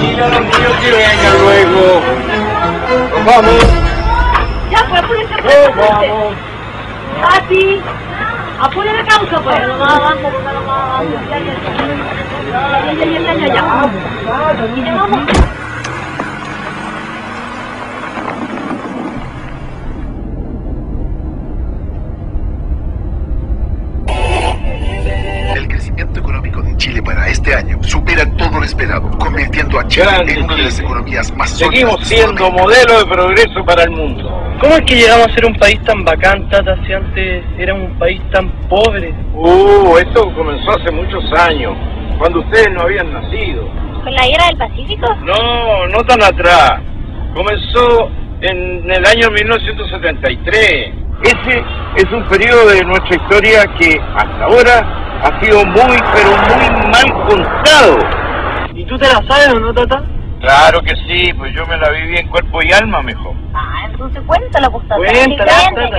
Y a los niños que vengan luego. ¡Nos vamos! Ya, pues apúrense, ¡Nos vamos! Así. Apure la causa, pues. Vamos. Ya. Vamos. El crecimiento económico de Chile para este año supera todo lo esperado, convirtiendo a Chile en una de las economías más sólidas. Seguimos siendo modelo de progreso para el mundo. ¿Cómo es que llegamos a ser un país tan bacán, Tata, si antes era un país tan pobre? Esto comenzó hace muchos años, cuando ustedes no habían nacido. ¿Con la guerra del Pacífico? No tan atrás. Comenzó en el año 1973. Ese es un periodo de nuestra historia que hasta ahora ha sido muy, pero muy mal contado. ¿Y tú te la sabes o no, Tata? Claro que sí, pues yo me la viví en cuerpo y alma, mejor. Entonces cuéntala, pues, Tata. Cuéntala, Tata,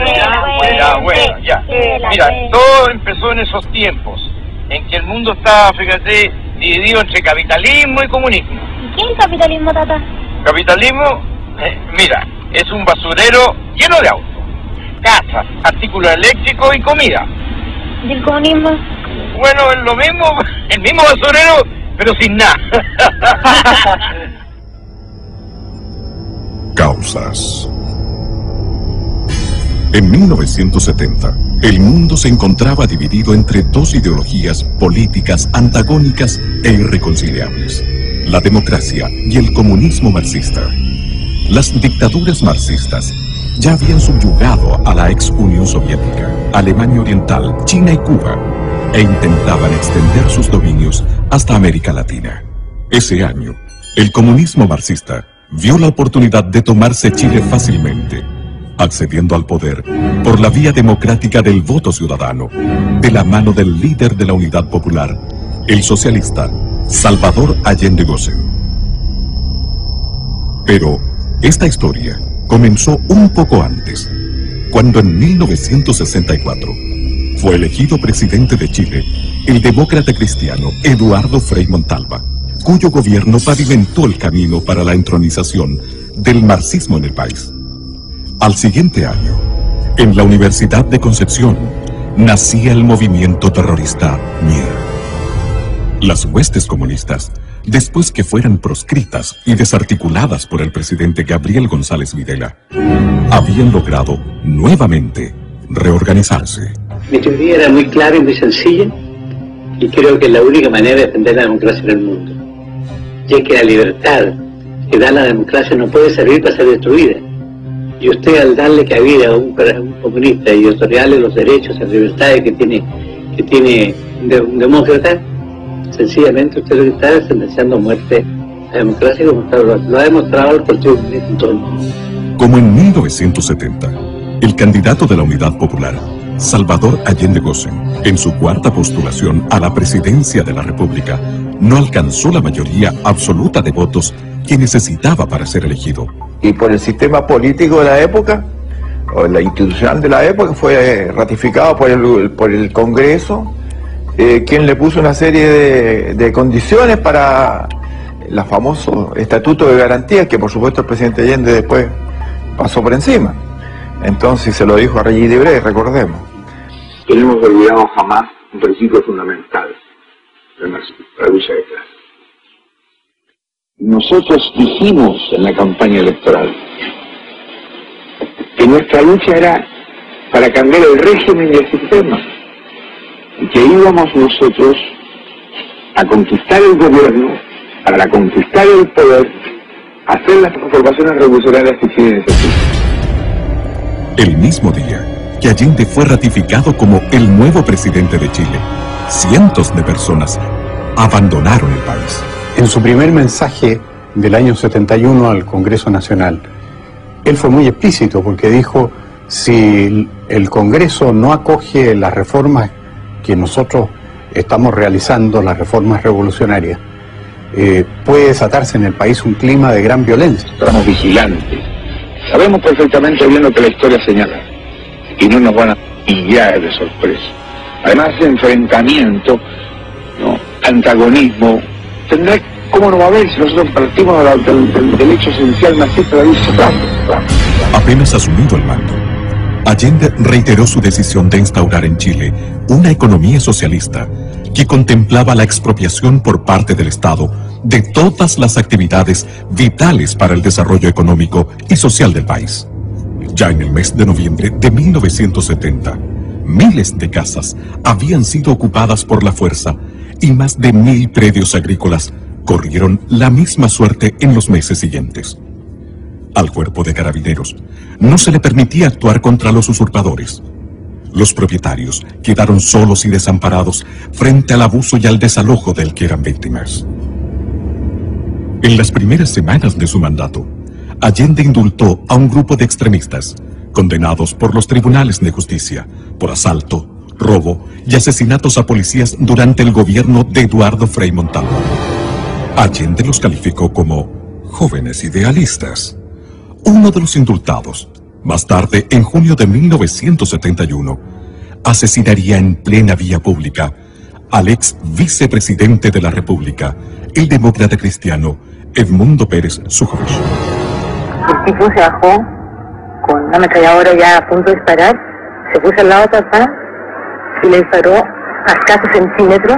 Ya. Mira, todo empezó en esos tiempos, en que el mundo estaba, fíjate, dividido entre capitalismo y comunismo. ¿Y qué es el capitalismo, Tata? Capitalismo, mira, es un basurero lleno de autos, casas, artículos eléctricos y comida. ¿Y el comunismo? Bueno, es lo mismo, el mismo basurero, pero sin nada. Causas. En 1970, el mundo se encontraba dividido entre dos ideologías políticas antagónicas e irreconciliables: la democracia y el comunismo marxista. Las dictaduras marxistas ya habían subyugado a la ex Unión Soviética, Alemania Oriental, China y Cuba, e intentaban extender sus dominios hasta América Latina. Ese año, el comunismo marxista vio la oportunidad de tomarse Chile fácilmente, accediendo al poder por la vía democrática del voto ciudadano, de la mano del líder de la Unidad Popular, el socialista Salvador Allende Gossen. Pero esta historia comenzó un poco antes, cuando en 1964 fue elegido presidente de Chile el demócrata cristiano Eduardo Frei Montalva, cuyo gobierno pavimentó el camino para la entronización del marxismo en el país. Al siguiente año, en la Universidad de Concepción, nacía el movimiento terrorista MIR. Las huestes comunistas, después que fueran proscritas y desarticuladas por el presidente Gabriel González Videla, habían logrado nuevamente reorganizarse. Mi teoría era muy clara y muy sencilla, y creo que es la única manera de defender la democracia en el mundo. Y es que la libertad que da la democracia no puede servir para ser destruida. Y usted, al darle cabida a un comunista y otorgarle los derechos y las libertades que tiene un demócrata, sencillamente usted lo que está sentenciando a muerte a la democracia, como lo ha demostrado el Partido Comunista en todo el mundo. Como en 1970, el candidato de la Unidad Popular, Salvador Allende Gossen, en su cuarta postulación a la presidencia de la República, no alcanzó la mayoría absoluta de votos que necesitaba para ser elegido. Y por el sistema político de la época, o la institucional de la época, fue ratificado por el Congreso, quien le puso una serie de condiciones para el famoso Estatuto de Garantías, que por supuesto el presidente Allende después pasó por encima. Entonces se lo dijo a Regis Debray, recordemos. Que no hemos olvidado jamás un principio fundamental del marxismo, la lucha de clases. Nosotros dijimos en la campaña electoral que nuestra lucha era para cambiar el régimen y el sistema, y que íbamos nosotros a conquistar el gobierno, para conquistar el poder, a hacer las transformaciones revolucionarias que Chile necesita. El mismo día que Allende fue ratificado como el nuevo presidente de Chile, cientos de personas abandonaron el país. En su primer mensaje del año 71 al Congreso Nacional, él fue muy explícito porque dijo: si el Congreso no acoge las reformas que nosotros estamos realizando, las reformas revolucionarias, puede desatarse en el país un clima de gran violencia. Estamos vigilantes, sabemos perfectamente bien lo que la historia señala y no nos van a pillar de sorpresa. Además, ese enfrentamiento, ¿no?, antagonismo, tendrá ¿Cómo no va a haber si nosotros partimos del hecho esencial marxista de irse atrás? Apenas asumido el mando, Allende reiteró su decisión de instaurar en Chile una economía socialista que contemplaba la expropiación por parte del Estado de todas las actividades vitales para el desarrollo económico y social del país. Ya en el mes de noviembre de 1970, miles de casas habían sido ocupadas por la fuerza y más de 1000 predios agrícolas corrieron la misma suerte en los meses siguientes. Al cuerpo de carabineros no se le permitía actuar contra los usurpadores. Los propietarios quedaron solos y desamparados frente al abuso y al desalojo del que eran víctimas. En las primeras semanas de su mandato, Allende indultó a un grupo de extremistas, condenados por los tribunales de justicia, por asalto, robo y asesinatos a policías durante el gobierno de Eduardo Frei Montalva. Allende los calificó como jóvenes idealistas. Uno de los indultados, más tarde, en junio de 1971, asesinaría en plena vía pública al ex vicepresidente de la República, el demócrata cristiano Edmundo Pérez Sujovic. El tipo se bajó con una ametralladora ya a punto de disparar, se puso al lado de papá y le disparó a escasos centímetros.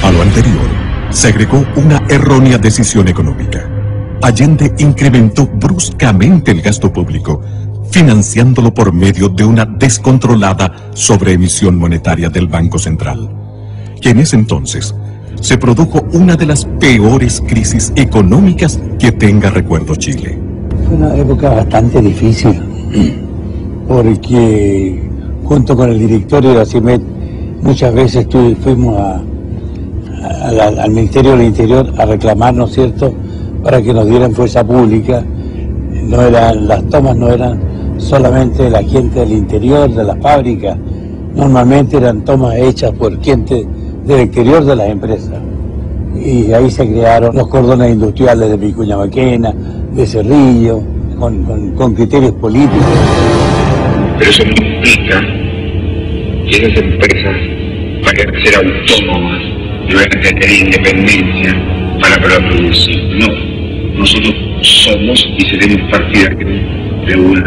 A lo anterior, se agregó una errónea decisión económica. Allende incrementó bruscamente el gasto público, financiándolo por medio de una descontrolada sobreemisión monetaria del Banco Central, que en ese entonces se produjo una de las peores crisis económicas que tenga recuerdo Chile. Fue una época bastante difícil, porque junto con el directorio de la CIMED muchas veces fuimos al Ministerio del Interior a reclamar, ¿no es cierto?, para que nos dieran fuerza pública. Las tomas no eran solamente de la gente del interior, de la fábrica, normalmente eran tomas hechas por gente del exterior de las empresas. Y ahí se crearon los cordones industriales de Vicuña Maquena, de Cerrillo, con criterios políticos. Pero eso no implica que esas empresas vayan a ser autónomas y vayan a tener independencia para producir. No. Nosotros somos y seremos partidarios de una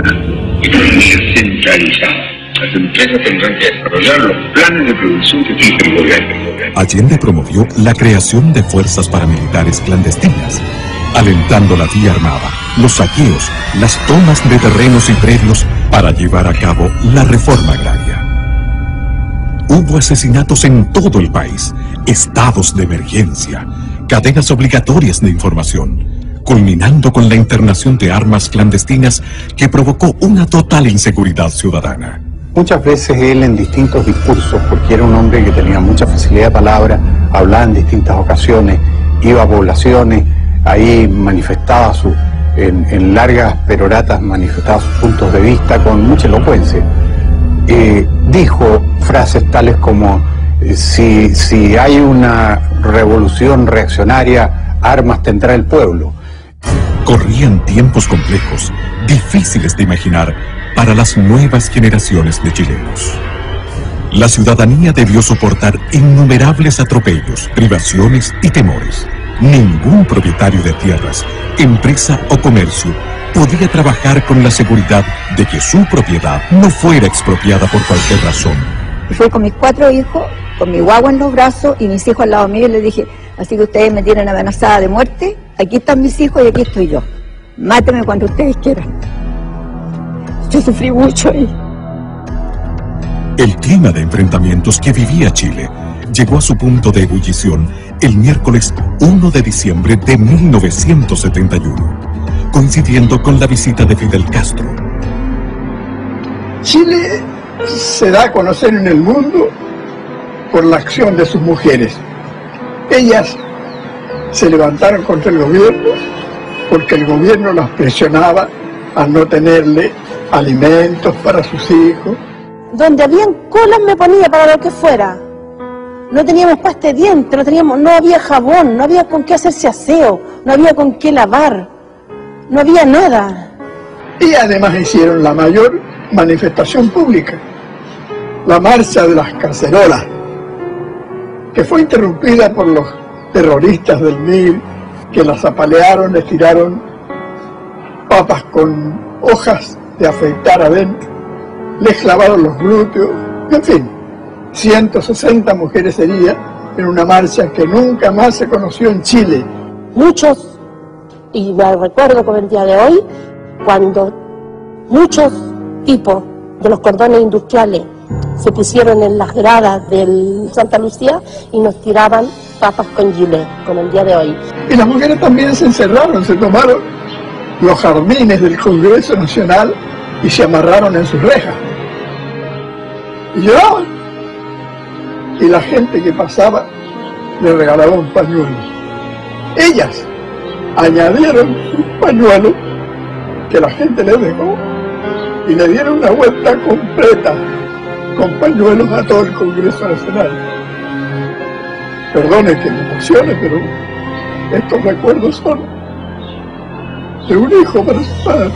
economía centralizada. Las empresas tendrán que desarrollar los planes de producción que fija el gobierno. Allende promovió la creación de fuerzas paramilitares clandestinas, alentando la vía armada, los saqueos, las tomas de terrenos y predios para llevar a cabo la reforma agraria. Hubo asesinatos en todo el país, estados de emergencia, cadenas obligatorias de información, culminando con la internación de armas clandestinas que provocó una total inseguridad ciudadana. Muchas veces él en distintos discursos, porque era un hombre que tenía mucha facilidad de palabra, hablaba en distintas ocasiones, iba a poblaciones, ahí manifestaba en largas peroratas manifestaba sus puntos de vista con mucha elocuencia. Dijo frases tales como si hay una revolución reaccionaria, armas tendrá el pueblo. Corrían tiempos complejos, difíciles de imaginar para las nuevas generaciones de chilenos. La ciudadanía debió soportar innumerables atropellos, privaciones y temores. Ningún propietario de tierras, empresa o comercio podía trabajar con la seguridad de que su propiedad no fuera expropiada por cualquier razón. Y fui con mis 4 hijos, con mi guagua en los brazos y mis hijos al lado mío y les dije, así que ustedes me tienen amenazada de muerte, aquí están mis hijos y aquí estoy yo. Mátenme cuando ustedes quieran. Yo sufrí mucho ahí. El clima de enfrentamientos que vivía Chile llegó a su punto de ebullición el miércoles 1 de diciembre de 1971, coincidiendo con la visita de Fidel Castro. Chile se da a conocer en el mundo por la acción de sus mujeres. Ellas se levantaron contra el gobierno porque el gobierno las presionaba a no tenerle alimentos para sus hijos. Donde habían colas me ponía para lo que fuera. No teníamos pasta de dientes, no había jabón, no había con qué hacerse aseo, no había con qué lavar, no había nada. Y además hicieron la mayor manifestación pública, la marcha de las cacerolas, que fue interrumpida por los terroristas del MIL que las apalearon, les tiraron papas con hojas de afeitar adentro, les clavaron los glúteos, en fin, 160 mujeres heridas en una marcha que nunca más se conoció en Chile. Muchos, y me recuerdo como el día de hoy, cuando muchos tipos de los cordones industriales se pusieron en las gradas del Santa Lucía y nos tiraban papas con gilet, como el día de hoy. Y las mujeres también se encerraron, se tomaron los jardines del Congreso Nacional y se amarraron en sus rejas. Y lloraban. Y la gente que pasaba le regalaba un pañuelo. Ellas añadieron un pañuelo que la gente les dejó y le dieron una vuelta completa con pañuelos a todo el Congreso Nacional. Perdone que me emocione, pero estos recuerdos son de un hijo para su padre.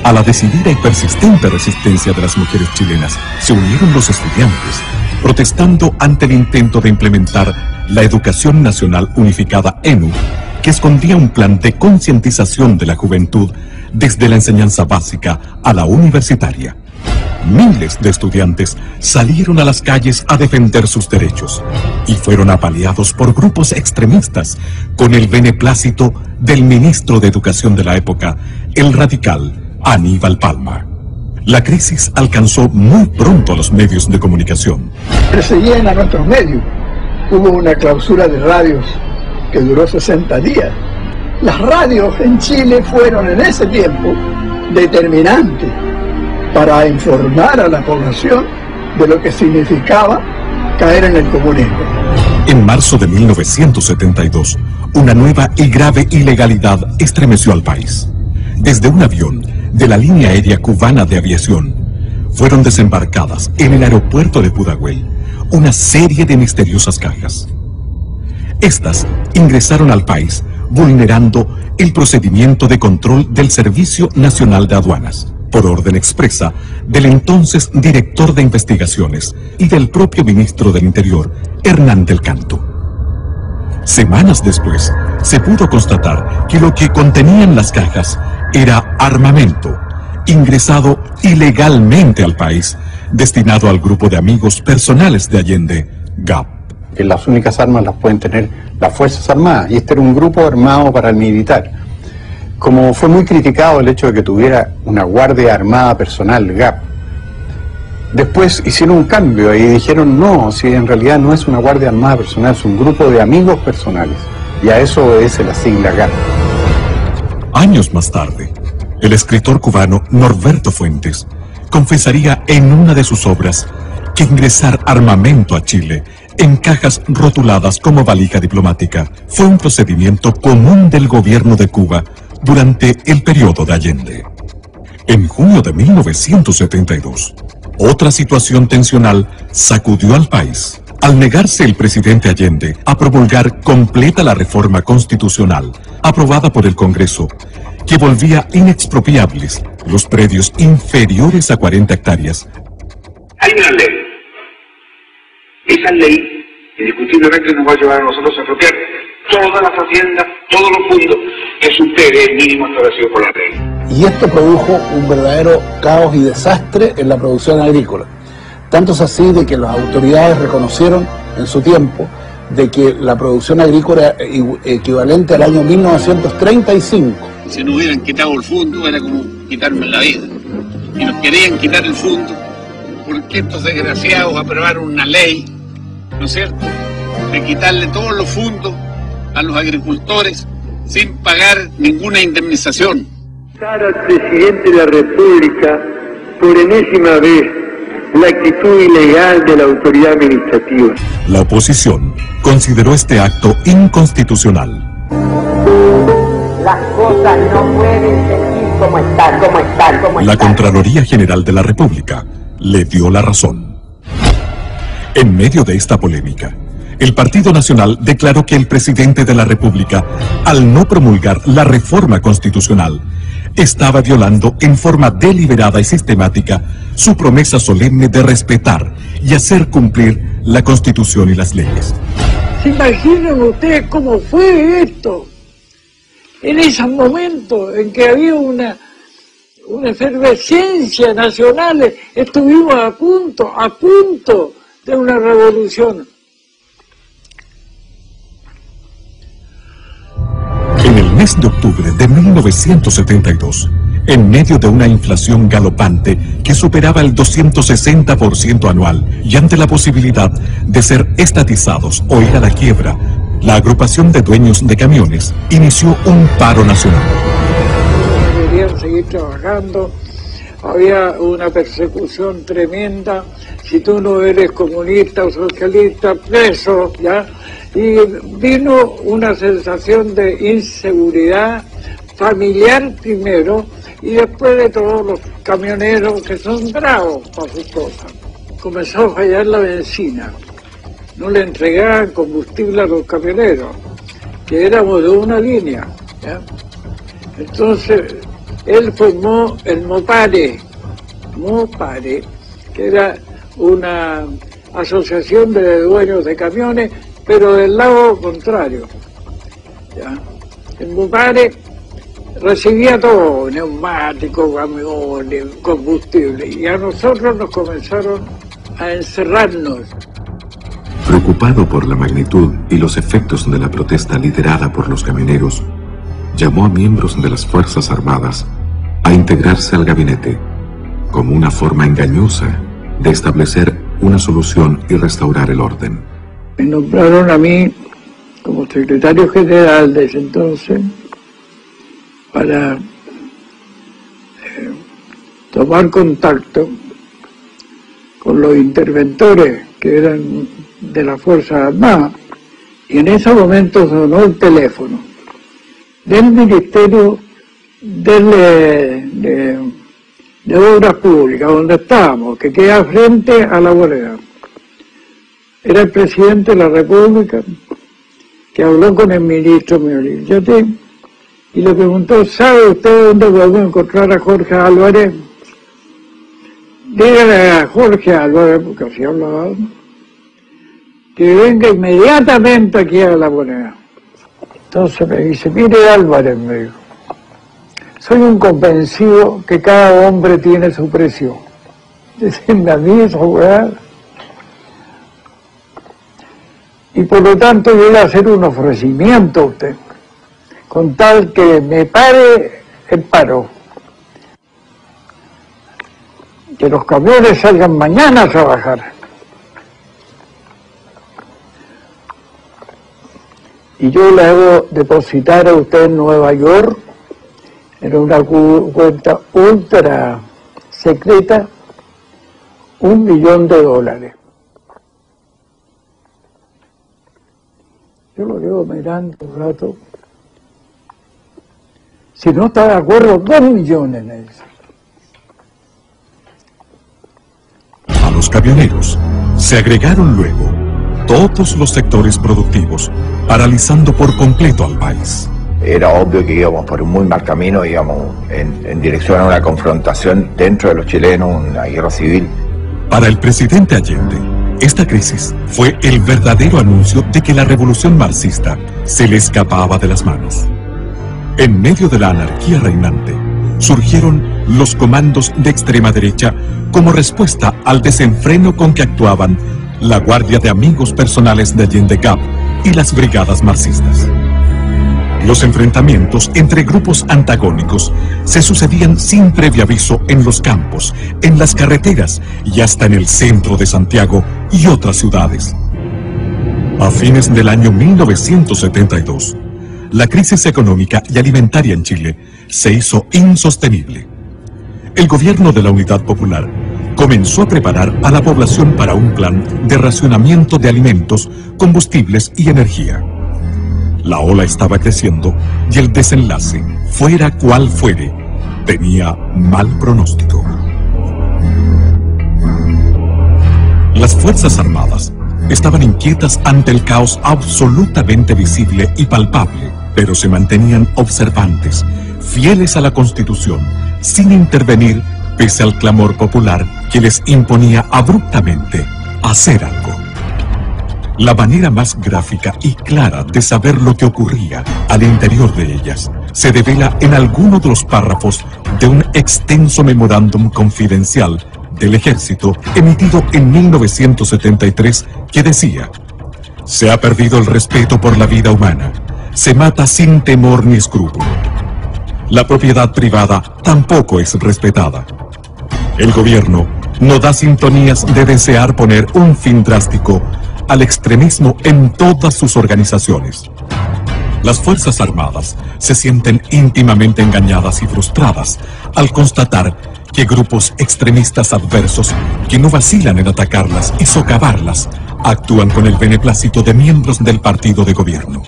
A la decidida y persistente resistencia de las mujeres chilenas se unieron los estudiantes, protestando ante el intento de implementar la Educación Nacional Unificada ENU, que escondía un plan de concientización de la juventud desde la enseñanza básica a la universitaria. Miles de estudiantes salieron a las calles a defender sus derechos y fueron apaleados por grupos extremistas con el beneplácito del ministro de Educación de la época, el radical Aníbal Palma. La crisis alcanzó muy pronto a los medios de comunicación. Perseguían a nuestros medios. Hubo una clausura de radios que duró 60 días. Las radios en Chile fueron en ese tiempo determinantes para informar a la población de lo que significaba caer en el comunismo. En marzo de 1972, una nueva y grave ilegalidad estremeció al país. Desde un avión de la línea aérea cubana de aviación, fueron desembarcadas en el aeropuerto de Pudahuel una serie de misteriosas cajas. Estas ingresaron al país vulnerando el procedimiento de control del Servicio Nacional de Aduanas, por orden expresa del entonces director de investigaciones y del propio ministro del Interior, Hernán del Canto. Semanas después, se pudo constatar que lo que contenían las cajas era armamento, ingresado ilegalmente al país, destinado al grupo de amigos personales de Allende, GAP. Que las únicas armas las pueden tener las Fuerzas Armadas, y este era un grupo armado paramilitar. Como fue muy criticado el hecho de que tuviera una Guardia Armada personal, GAP, después hicieron un cambio y dijeron no, si en realidad no es una Guardia Armada personal, es un grupo de amigos personales, y a eso obedece la sigla GAP. Años más tarde, el escritor cubano Norberto Fuentes confesaría en una de sus obras que ingresar armamento a Chile en cajas rotuladas como valija diplomática fue un procedimiento común del gobierno de Cuba durante el periodo de Allende. En junio de 1972, otra situación tensional sacudió al país al negarse el presidente Allende a promulgar completa la reforma constitucional aprobada por el Congreso, que volvía inexpropiables los predios inferiores a 40 hectáreas. Hay una ley. Esa ley, indiscutiblemente, nos va a llevar a nosotros a expropiar todas las haciendas, todos los fondos que supere el mínimo establecido por la ley. Y esto produjo un verdadero caos y desastre en la producción agrícola. Tanto es así de que las autoridades reconocieron en su tiempo de que la producción agrícola equivalente al año 1935. Si no hubieran quitado el fondo era como quitarme la vida. Y nos querían quitar el fondo porque estos desgraciados aprobaron una ley, ¿no es cierto?, de quitarle todos los fondos a los agricultores sin pagar ninguna indemnización. Al presidente de la República por enésima vez la actitud ilegal de la autoridad administrativa. La oposición consideró este acto inconstitucional. Las cosas no pueden seguir como están. La Contraloría General de la República le dio la razón. En medio de esta polémica, el Partido Nacional declaró que el presidente de la República, al no promulgar la reforma constitucional, estaba violando en forma deliberada y sistemática su promesa solemne de respetar y hacer cumplir la Constitución y las leyes. ¿Se imaginan ustedes cómo fue esto? en esos momentos en que había una efervescencia nacional, estuvimos a punto de una revolución. En el mes de octubre de 1972, en medio de una inflación galopante que superaba el 260% anual y ante la posibilidad de ser estatizados o ir a la quiebra, la agrupación de dueños de camiones inició un paro nacional. Querían seguir trabajando, había una persecución tremenda, si tú no eres comunista o socialista, preso, ¿ya? Y vino una sensación de inseguridad familiar primero, y después de todos los camioneros que son bravos para sus cosas. Comenzó a fallar la benzina, no le entregaban combustible a los camioneros, que éramos de una línea, ¿ya? Entonces él formó el Mopare, que era una asociación de dueños de camiones, pero del lado contrario, ¿ya? El Mopare recibía todo, neumáticos, camiones, combustible, y a nosotros nos comenzaron a encerrarnos. Preocupado por la magnitud y los efectos de la protesta liderada por los camioneros, llamó a miembros de las Fuerzas Armadas a integrarse al gabinete, como una forma engañosa de establecer una solución y restaurar el orden. Me nombraron a mí como secretario general de ese entonces para tomar contacto con los interventores que eran de las Fuerzas Armadas, y en ese momento sonó el teléfono del Ministerio de Obras Públicas, donde estábamos, que queda frente a la bodega. Era el presidente de la República que habló con el ministro Miolillate y le preguntó: ¿sabe usted dónde podemos encontrar a Jorge Álvarez? Dígale a Jorge Álvarez, porque así hablaba, que venga inmediatamente aquí a la moneda. Entonces me dice: mire Álvarez, me dijo, soy un convencido que cada hombre tiene su precio. Decirme a mí esa weá. Y por lo tanto yo voy a hacer un ofrecimiento a usted, con tal que me pare el paro. Que los camiones salgan mañana a trabajar. Y yo le hago depositar a usted en Nueva York, en una cuenta ultra secreta, $1 millón. Yo lo quedo mirando un rato. Si no está de acuerdo, 2 millones me dice. A los camioneros se agregaron luego todos los sectores productivos, paralizando por completo al país. Era obvio que íbamos por un muy mal camino, íbamos en dirección a una confrontación dentro de los chilenos, una guerra civil. Para el presidente Allende, esta crisis fue el verdadero anuncio de que la revolución marxista se le escapaba de las manos. En medio de la anarquía reinante, surgieron los comandos de extrema derecha como respuesta al desenfreno con que actuaban la Guardia de Amigos Personales de Allende Gap y las brigadas marxistas. Los enfrentamientos entre grupos antagónicos se sucedían sin previo aviso en los campos, en las carreteras y hasta en el centro de Santiago y otras ciudades. A fines del año 1972, la crisis económica y alimentaria en Chile se hizo insostenible. El gobierno de la Unidad Popular comenzó a preparar a la población para un plan de racionamiento de alimentos, combustibles y energía. La ola estaba creciendo y el desenlace, fuera cual fuere, tenía mal pronóstico. Las Fuerzas Armadas estaban inquietas ante el caos absolutamente visible y palpable, pero se mantenían observantes, fieles a la Constitución, sin intervenir pese al clamor popular que les imponía abruptamente hacer algo. La manera más gráfica y clara de saber lo que ocurría al interior de ellas se devela en alguno de los párrafos de un extenso memorándum confidencial del ejército emitido en 1973 que decía: se ha perdido el respeto por la vida humana, se mata sin temor ni escrúpulo. La propiedad privada tampoco es respetada. El gobierno no da sintonías de desear poner un fin drástico al extremismo en todas sus organizaciones. Las Fuerzas Armadas se sienten íntimamente engañadas y frustradas al constatar que grupos extremistas adversos que no vacilan en atacarlas y socavarlas actúan con el beneplácito de miembros del partido de gobierno.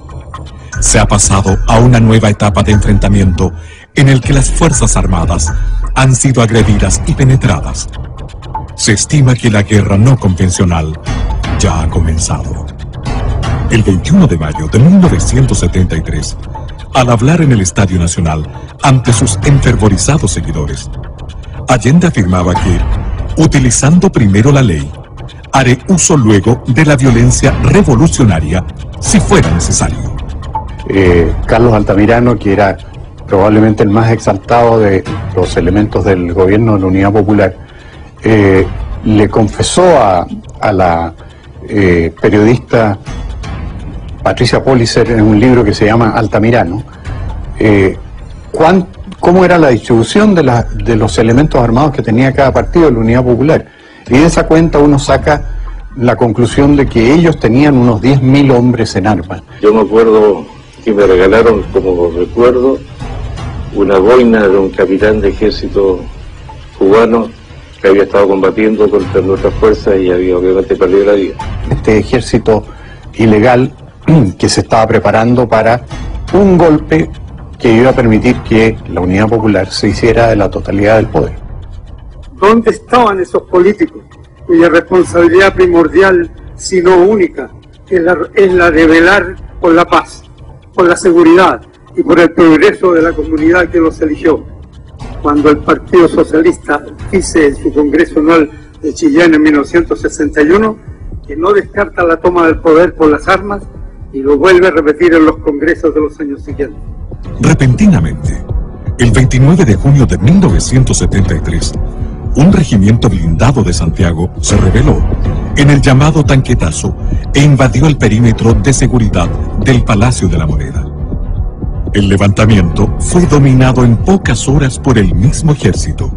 Se ha pasado a una nueva etapa de enfrentamiento en el que las Fuerzas Armadas han sido agredidas y penetradas. Se estima que la guerra no convencional ya ha comenzado. El 21 de mayo de 1973, al hablar en el Estadio Nacional ante sus enfervorizados seguidores, Allende afirmaba que, utilizando primero la ley, haré uso luego de la violencia revolucionaria si fuera necesario. Carlos Altamirano, que era probablemente el más exaltado de los elementos del gobierno de la Unidad Popular, le confesó a la periodista Patricia Pollicer en un libro que se llama Altamirano, cómo era la distribución de los elementos armados que tenía cada partido de la Unidad Popular. Y de esa cuenta uno saca la conclusión de que ellos tenían unos 10.000 hombres en armas. Yo me acuerdo que me regalaron, como recuerdo, una boina de un capitán de ejército cubano que había estado combatiendo contra nuestras fuerzas y había obviamente perdido la vida. Este ejército ilegal que se estaba preparando para un golpe que iba a permitir que la Unidad Popular se hiciera de la totalidad del poder. ¿Dónde estaban esos políticos cuya responsabilidad primordial, si no única, es la de velar por la paz, por la seguridad y por el progreso de la comunidad que los eligió? Cuando el Partido Socialista dice en su Congreso Anual de Chillán en 1961 que no descarta la toma del poder por las armas, y lo vuelve a repetir en los congresos de los años siguientes. Repentinamente, el 29 de junio de 1973, un regimiento blindado de Santiago se rebeló en el llamado Tanquetazo e invadió el perímetro de seguridad del Palacio de la Moneda. El levantamiento fue dominado en pocas horas por el mismo ejército,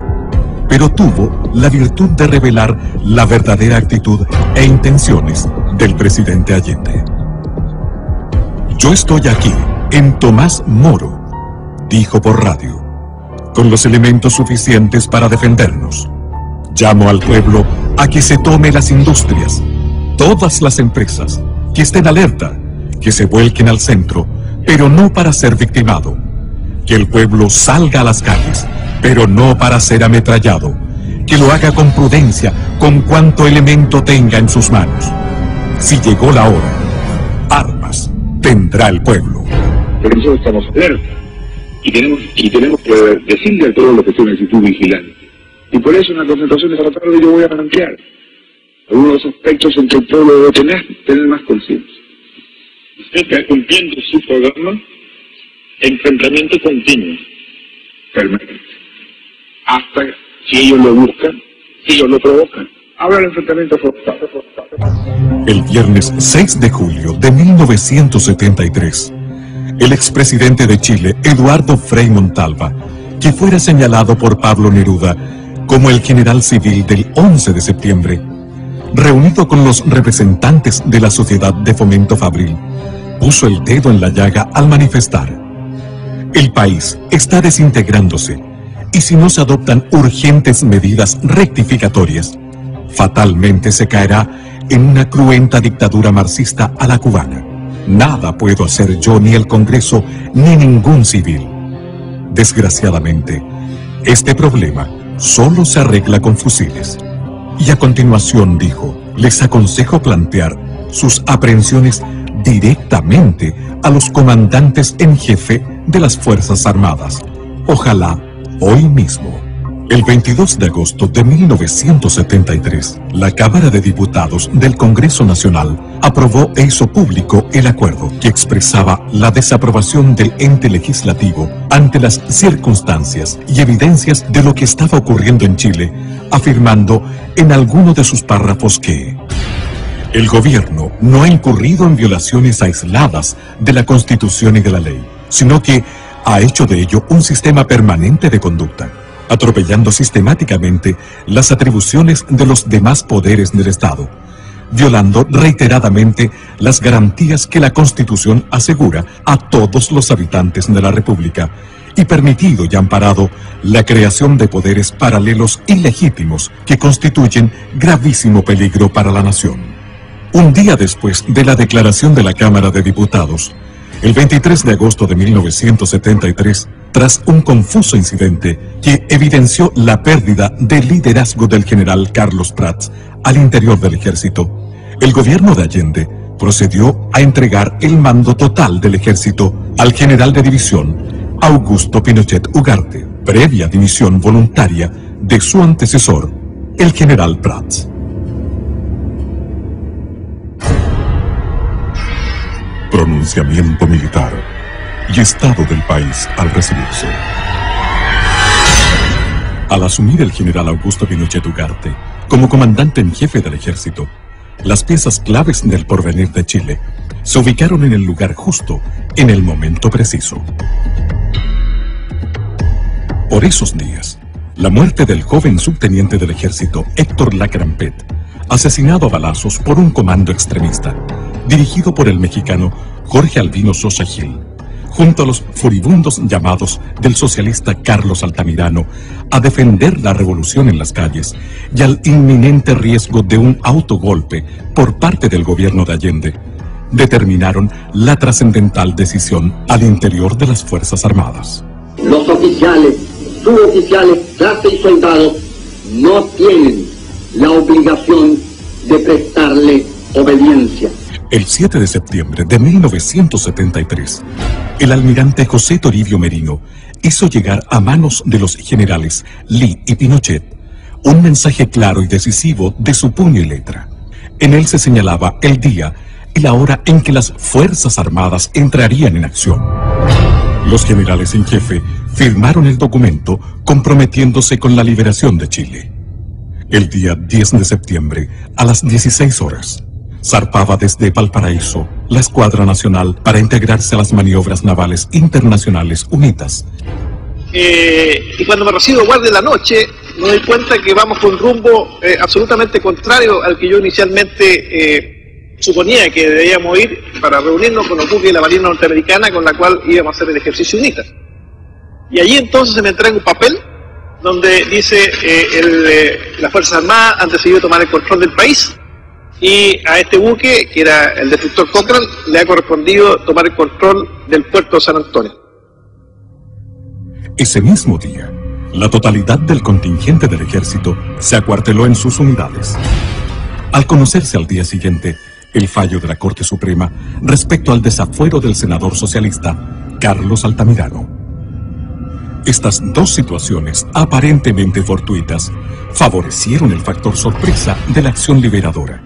pero tuvo la virtud de revelar la verdadera actitud e intenciones del presidente Allende. Yo estoy aquí, en Tomás Moro, dijo por radio, con los elementos suficientes para defendernos. Llamo al pueblo a que se tome las industrias, todas las empresas, que estén alerta, que se vuelquen al centro, pero no para ser victimado. Que el pueblo salga a las calles, pero no para ser ametrallado. Que lo haga con prudencia, con cuanto elemento tenga en sus manos. Si llegó la hora, armas tendrá el pueblo. Pero nosotros estamos alerta y tenemos que decirle a todos los que son en actitud vigilante. Y por eso en la concentración de esta tarde yo voy a plantear algunos de los aspectos en que el pueblo debe tener más conciencia. Usted está cumpliendo su programa, enfrentamiento continuo. Permanente. Hasta si ellos lo buscan, si ellos lo provocan. Habrá el enfrentamiento forzado. El viernes 6 de julio de 1973, el expresidente de Chile, Eduardo Frei Montalva, que fuera señalado por Pablo Neruda como el general civil del 11 de septiembre, reunido con los representantes de la Sociedad de Fomento Fabril, puso el dedo en la llaga al manifestar: el país está desintegrándose y si no se adoptan urgentes medidas rectificatorias, fatalmente se caerá en una cruenta dictadura marxista a la cubana. Nada puedo hacer yo, ni el Congreso, ni ningún civil. Desgraciadamente, este problema solo se arregla con fusiles. Y a continuación dijo: les aconsejo plantear sus aprehensiones directamente a los comandantes en jefe de las Fuerzas Armadas. Ojalá hoy mismo. El 22 de agosto de 1973, la Cámara de Diputados del Congreso Nacional aprobó e hizo público el acuerdo que expresaba la desaprobación del ente legislativo ante las circunstancias y evidencias de lo que estaba ocurriendo en Chile, afirmando en alguno de sus párrafos que el gobierno no ha incurrido en violaciones aisladas de la Constitución y de la ley, sino que ha hecho de ello un sistema permanente de conducta, atropellando sistemáticamente las atribuciones de los demás poderes del Estado, violando reiteradamente las garantías que la Constitución asegura a todos los habitantes de la República y permitido y amparado la creación de poderes paralelos ilegítimos que constituyen gravísimo peligro para la nación. Un día después de la declaración de la Cámara de Diputados, el 23 de agosto de 1973, tras un confuso incidente que evidenció la pérdida de liderazgo del general Carlos Prats al interior del ejército, el gobierno de Allende procedió a entregar el mando total del ejército al general de división Augusto Pinochet Ugarte, previa dimisión voluntaria de su antecesor, el general Prats. Pronunciamiento militar y estado del país al recibirse. Al asumir el general Augusto Pinochet Ugarte como comandante en jefe del ejército, las piezas claves del porvenir de Chile se ubicaron en el lugar justo, en el momento preciso. Por esos días, la muerte del joven subteniente del ejército Héctor Lacrampet, asesinado a balazos por un comando extremista, dirigido por el mexicano Jorge Albino Sosa Gil, junto a los furibundos llamados del socialista Carlos Altamirano a defender la revolución en las calles y al inminente riesgo de un autogolpe por parte del gobierno de Allende, determinaron la trascendental decisión al interior de las Fuerzas Armadas. Los oficiales, suboficiales, clase y soldados no tienen la obligación de prestarle obediencia. El 7 de septiembre de 1973, el almirante José Toribio Merino hizo llegar a manos de los generales Lee y Pinochet un mensaje claro y decisivo de su puño y letra. En él se señalaba el día y la hora en que las Fuerzas Armadas entrarían en acción. Los generales en jefe firmaron el documento comprometiéndose con la liberación de Chile. El día 10 de septiembre, a las 16 horas, zarpaba desde Valparaíso la Escuadra Nacional para integrarse a las maniobras navales internacionales UNITAS. Y cuando me recibo guardia de la noche, me doy cuenta que vamos con un rumbo absolutamente contrario al que yo inicialmente suponía que debíamos ir para reunirnos con los buques de la Marina Norteamericana con la cual íbamos a hacer el ejercicio UNITAS. Y allí entonces se me entrega un papel donde dice las Fuerzas Armadas han decidido tomar el control del país y a este buque, que era el destructor Cochrane, le ha correspondido tomar el control del puerto de San Antonio. Ese mismo día, la totalidad del contingente del ejército se acuarteló en sus unidades. Al conocerse al día siguiente el fallo de la Corte Suprema respecto al desafuero del senador socialista Carlos Altamirano. Estas dos situaciones, aparentemente fortuitas, favorecieron el factor sorpresa de la acción liberadora,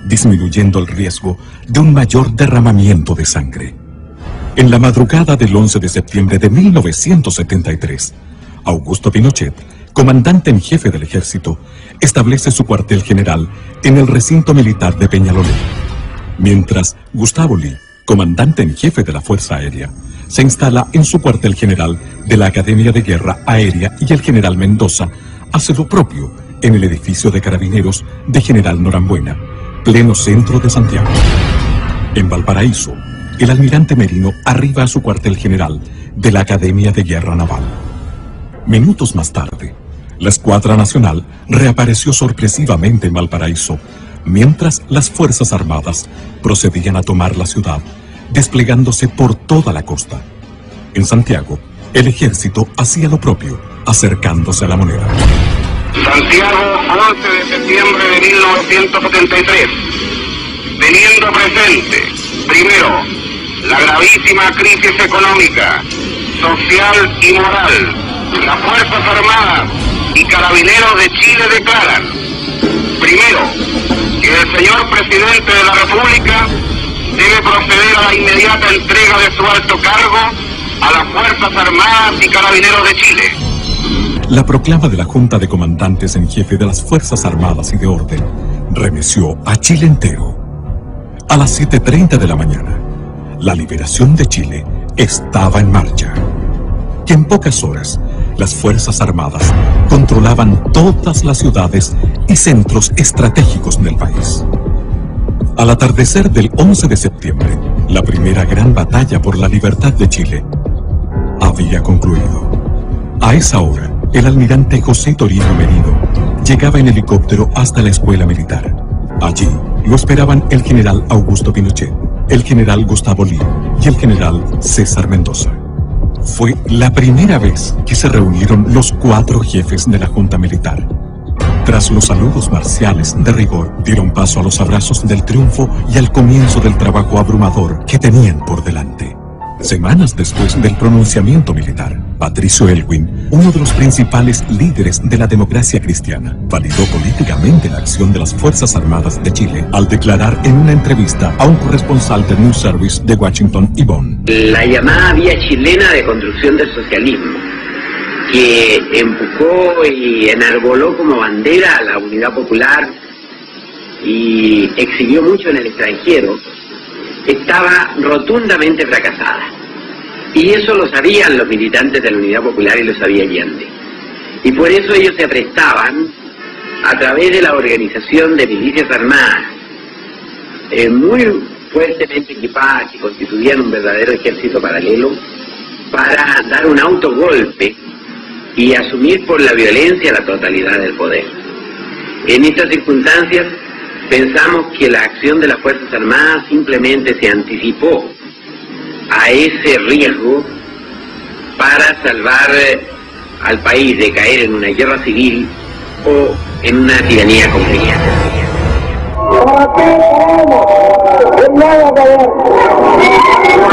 disminuyendo el riesgo de un mayor derramamiento de sangre. En la madrugada del 11 de septiembre de 1973, Augusto Pinochet, comandante en jefe del ejército, establece su cuartel general en el recinto militar de Peñalolén, mientras Gustavo Lee, comandante en jefe de la Fuerza Aérea, se instala en su cuartel general de la Academia de Guerra Aérea y el general Mendoza hace lo propio en el edificio de carabineros de General Norambuena, pleno centro de Santiago. En Valparaíso, el almirante Merino arriba a su cuartel general de la Academia de Guerra Naval. Minutos más tarde, la Escuadra Nacional reapareció sorpresivamente en Valparaíso, mientras las Fuerzas Armadas procedían a tomar la ciudad, desplegándose por toda la costa. En Santiago, el ejército hacía lo propio, acercándose a la moneda. Santiago, 11 de septiembre de 1973. Teniendo presente, primero, la gravísima crisis económica, social y moral, las Fuerzas Armadas y Carabineros de Chile declaran, primero, que el señor presidente de la República debe proceder a la inmediata entrega de su alto cargo a las Fuerzas Armadas y Carabineros de Chile. La proclama de la Junta de Comandantes en Jefe de las Fuerzas Armadas y de Orden remeció a Chile entero. A las 7:30 de la mañana, la liberación de Chile estaba en marcha. Y en pocas horas, las Fuerzas Armadas controlaban todas las ciudades y centros estratégicos del país. Al atardecer del 11 de septiembre, la primera gran batalla por la libertad de Chile había concluido. A esa hora, el almirante José Toribio Merino llegaba en helicóptero hasta la escuela militar. Allí lo esperaban el general Augusto Pinochet, el general Gustavo Lee y el general César Mendoza. Fue la primera vez que se reunieron los 4 jefes de la Junta Militar. Tras los saludos marciales de rigor, dieron paso a los abrazos del triunfo y al comienzo del trabajo abrumador que tenían por delante. Semanas después del pronunciamiento militar, Patricio Elwin, uno de los principales líderes de la democracia cristiana, validó políticamente la acción de las Fuerzas Armadas de Chile al declarar en una entrevista a un corresponsal del News Service de Washington y Bonn. La llamada vía chilena de construcción del socialismo, que empujó y enarboló como bandera a la unidad popular y exhibió mucho en el extranjero, estaba rotundamente fracasada. Y eso lo sabían los militantes de la Unidad Popular y lo sabía Allende. Y por eso ellos se aprestaban, a través de la organización de milicias armadas, muy fuertemente equipadas, que constituían un verdadero ejército paralelo, para dar un autogolpe y asumir por la violencia la totalidad del poder. En estas circunstancias, pensamos que la acción de las Fuerzas Armadas simplemente se anticipó a ese riesgo para salvar al país de caer en una guerra civil o en una tiranía completa.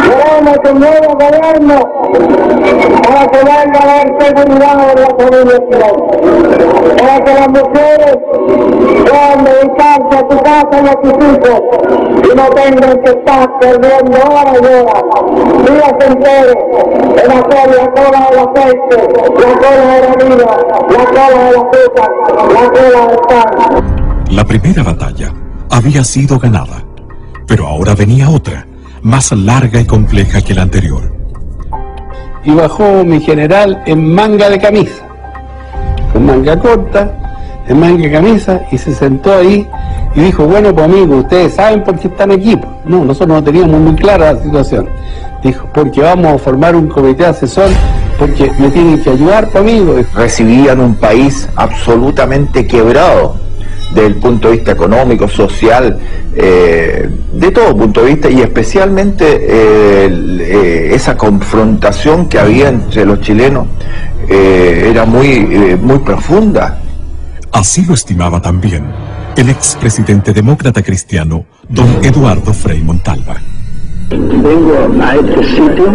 Queremos un nuevo gobierno para que venga a dar seguridad a la familia, para que las mujeres puedan dedicarse a su casa y a sus hijos y no tengan que estar perdiendo horas y horas, días enteros en hacer la cola del aceite, la cola de la vida, la cola del azúcar, la cola del pan. La primera batalla había sido ganada, pero ahora venía otra, más larga y compleja que la anterior. Y bajó mi general en manga de camisa, con manga corta, en manga de camisa, y se sentó ahí y dijo, bueno, pues amigos, ustedes saben por qué están aquí. No, nosotros no teníamos muy clara la situación. Dijo, porque vamos a formar un comité asesor, porque me tienen que ayudar, pues amigos. Recibían un país absolutamente quebrado, desde el punto de vista económico, social, de todo punto de vista, y especialmente esa confrontación que había entre los chilenos era muy profunda. Así lo estimaba también el expresidente demócrata cristiano, don Eduardo Frei Montalva. Vengo a este sitio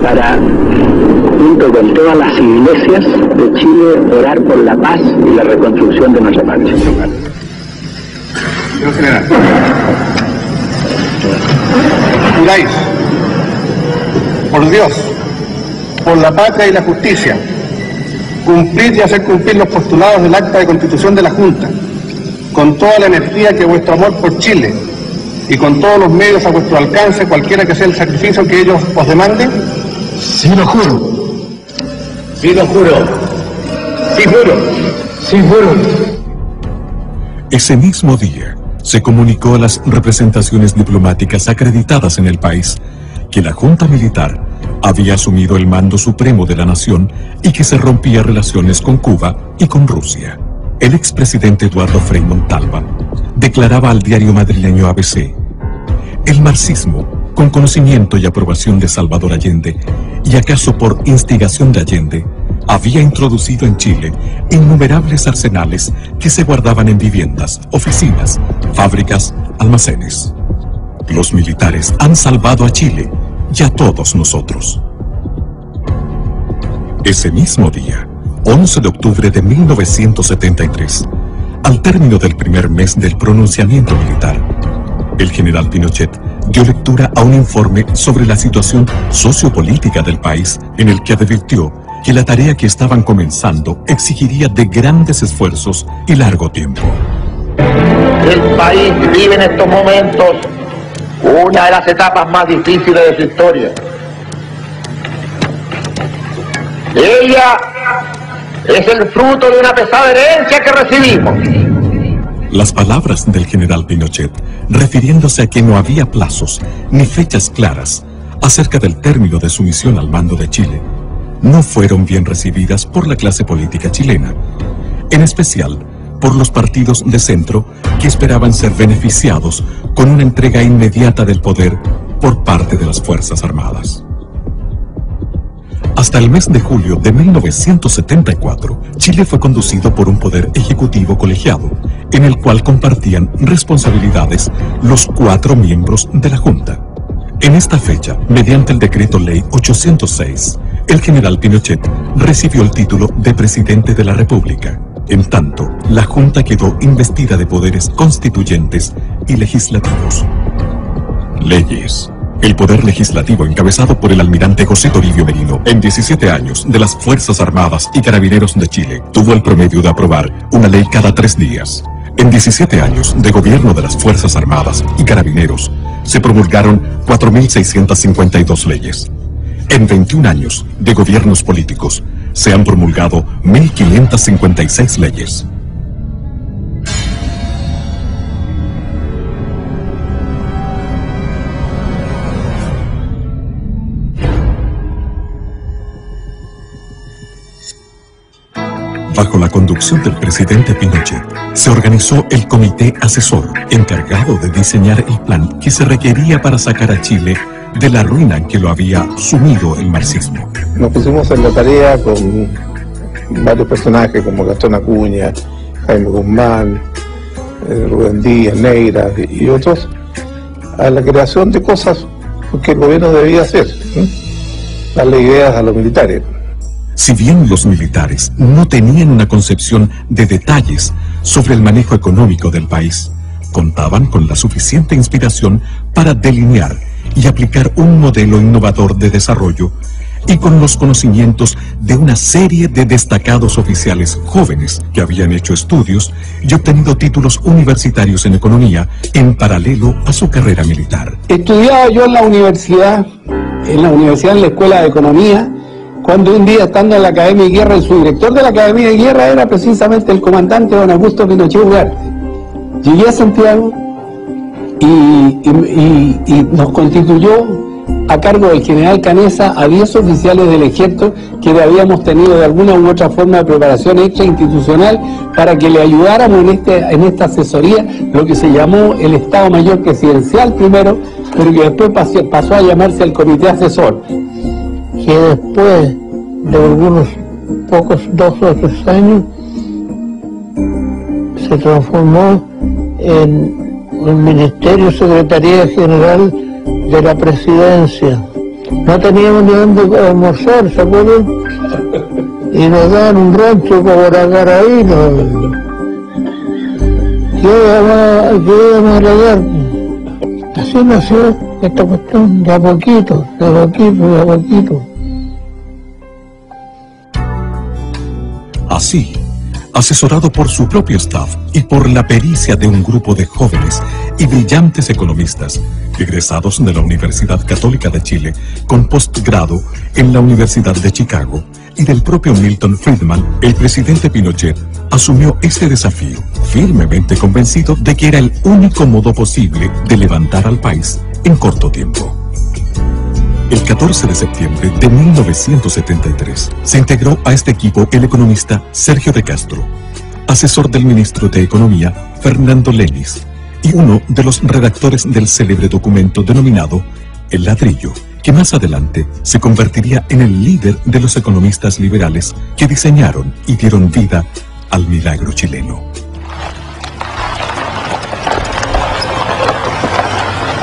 para, junto con todas las iglesias de Chile, orar por la paz y la reconstrucción de nuestra patria. Señor general, juráis, por Dios, por la patria y la justicia, cumplir y hacer cumplir los postulados del acta de constitución de la Junta, con toda la energía que vuestro amor por Chile y con todos los medios a vuestro alcance, cualquiera que sea el sacrificio que ellos os demanden? Sí, lo juro. Sí, lo juro. Sí, juro. Sí, juro. Ese mismo día se comunicó a las representaciones diplomáticas acreditadas en el país que la Junta Militar había asumido el mando supremo de la nación y que se rompía relaciones con Cuba y con Rusia. El expresidente Eduardo Frei Montalva declaraba al diario madrileño ABC: el marxismo, con conocimiento y aprobación de Salvador Allende, y acaso por instigación de Allende, había introducido en Chile innumerables arsenales que se guardaban en viviendas, oficinas, fábricas, almacenes. Los militares han salvado a Chile y a todos nosotros. Ese mismo día, 11 de octubre de 1973, al término del primer mes del pronunciamiento militar, el general Pinochet dio lectura a un informe sobre la situación sociopolítica del país, en el que advirtió que la tarea que estaban comenzando exigiría de grandes esfuerzos y largo tiempo. El país vive en estos momentos una de las etapas más difíciles de su historia. Ella es el fruto de una pesada herencia que recibimos. Las palabras del general Pinochet, refiriéndose a que no había plazos ni fechas claras acerca del término de su misión al mando de Chile, no fueron bien recibidas por la clase política chilena, en especial por los partidos de centro que esperaban ser beneficiados con una entrega inmediata del poder por parte de las Fuerzas Armadas. Hasta el mes de julio de 1974, Chile fue conducido por un poder ejecutivo colegiado, en el cual compartían responsabilidades los 4 miembros de la Junta. En esta fecha, mediante el decreto ley 806, el general Pinochet recibió el título de presidente de la República. En tanto, la Junta quedó investida de poderes constituyentes y legislativos. Leyes. El poder legislativo, encabezado por el almirante José Toribio Merino, en 17 años de las Fuerzas Armadas y Carabineros de Chile, tuvo el promedio de aprobar una ley cada 3 días. En 17 años de gobierno de las Fuerzas Armadas y Carabineros, se promulgaron 4.652 leyes. En 21 años de gobiernos políticos, se han promulgado 1.556 leyes. Bajo la conducción del presidente Pinochet, se organizó el comité asesor encargado de diseñar el plan que se requería para sacar a Chile de la ruina en que lo había sumido el marxismo. Nos pusimos en la tarea con varios personajes como Gastón Acuña, Jaime Guzmán, Rubén Díaz, Neira y otros, a la creación de cosas que el gobierno debía hacer, darle ideas a los militares. Si bien los militares no tenían una concepción de detalles sobre el manejo económico del país, contaban con la suficiente inspiración para delinear y aplicar un modelo innovador de desarrollo y con los conocimientos de una serie de destacados oficiales jóvenes que habían hecho estudios y obtenido títulos universitarios en economía en paralelo a su carrera militar. Estudiaba yo en la universidad, en la Escuela de Economía, cuando un día, estando en la Academia de Guerra, el subdirector de la Academia de Guerra era precisamente el comandante don Augusto Pinochet Ugarte. Llegué a Santiago y nos constituyó a cargo del general Canesa a 10 oficiales del ejército que habíamos tenido de alguna u otra forma de preparación extra institucional para que le ayudáramos en esta asesoría, lo que se llamó el Estado Mayor Presidencial primero, pero que después pasó a llamarse el Comité Asesor, que después de algunos pocos 2 o 3 años se transformó en el Ministerio Secretaría General de la Presidencia. No teníamos ni dónde almorzar, ¿se acuerdan? Y nos daban un rancho como ahí, ¿qué vamos a agregar? Así nació esta cuestión, de a poquito, de a poquito, de a poquito. Así, asesorado por su propio staff y por la pericia de un grupo de jóvenes y brillantes economistas egresados de la Universidad Católica de Chile con postgrado en la Universidad de Chicago y del propio Milton Friedman, el presidente Pinochet asumió ese desafío, firmemente convencido de que era el único modo posible de levantar al país en corto tiempo. El 14 de septiembre de 1973 se integró a este equipo el economista Sergio de Castro, asesor del ministro de Economía Fernando Lenis y uno de los redactores del célebre documento denominado El Ladrillo, que más adelante se convertiría en el líder de los economistas liberales que diseñaron y dieron vida al milagro chileno.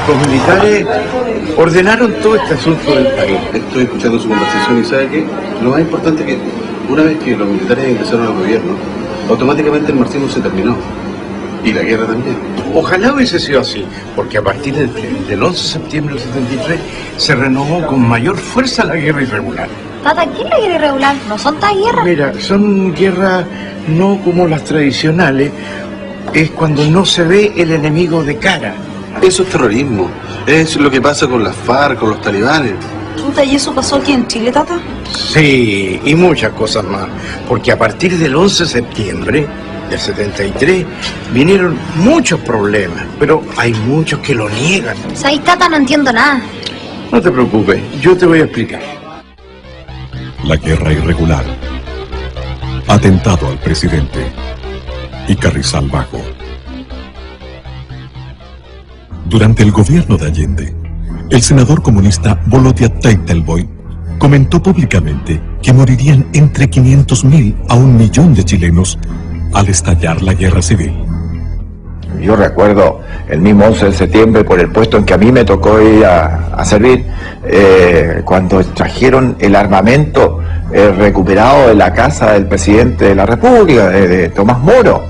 Los militares ordenaron todo este asunto del país. Estoy escuchando su conversación y sabe que lo más importante es que una vez que los militares ingresaron al gobierno, automáticamente el marxismo se terminó. Y la guerra también. Ojalá hubiese sido así, porque a partir del 11 de septiembre del 73 se renovó con mayor fuerza la guerra irregular. Tata, ¿qué es la guerra irregular? ¿No son tan guerras? Mira, son guerras no como las tradicionales, es cuando no se ve el enemigo de cara. Eso es terrorismo, es lo que pasa con las FARC, con los talibanes. Puta, ¿y eso pasó aquí en Chile, Tata? Sí, y muchas cosas más, porque a partir del 11 de septiembre del 73 vinieron muchos problemas, pero hay muchos que lo niegan. ¿Sabes, Tata? No entiendo nada. No te preocupes, yo te voy a explicar. La guerra irregular, atentado al presidente y Carrizal Bajo. Durante el gobierno de Allende, el senador comunista Volodya Teitelboy comentó públicamente que morirían entre 500.000 a 1.000.000 de chilenos al estallar la guerra civil. Yo recuerdo el mismo 11 de septiembre, por el puesto en que a mí me tocó ir a servir, cuando trajeron el armamento recuperado de la casa del presidente de la República, de Tomás Moro,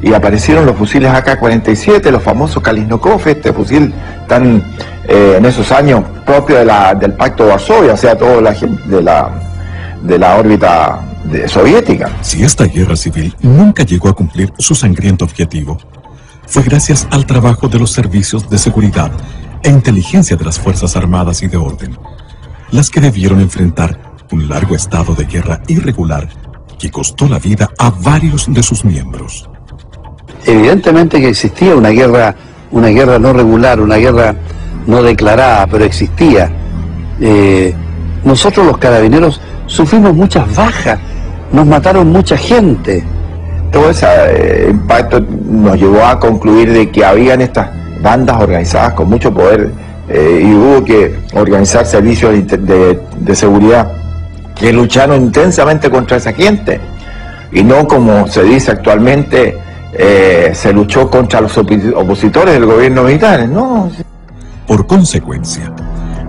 y aparecieron los fusiles AK-47, los famosos Kalashnikov, este fusil tan en esos años propio del Pacto de Varsovia, o sea, todo de la órbita soviética. Si esta guerra civil nunca llegó a cumplir su sangriento objetivo, fue gracias al trabajo de los servicios de seguridad e inteligencia de las Fuerzas Armadas y de Orden, las que debieron enfrentar un largo estado de guerra irregular que costó la vida a varios de sus miembros. Evidentemente que existía una guerra no regular, una guerra no declarada, pero existía. Nosotros los carabineros sufrimos muchas bajas, nos mataron mucha gente. Todo ese impacto nos llevó a concluir de que habían estas bandas organizadas con mucho poder y hubo que organizar servicios de seguridad que lucharon intensamente contra esa gente y no como se dice actualmente se luchó contra los opositores del gobierno militar, ¿no? Por consecuencia,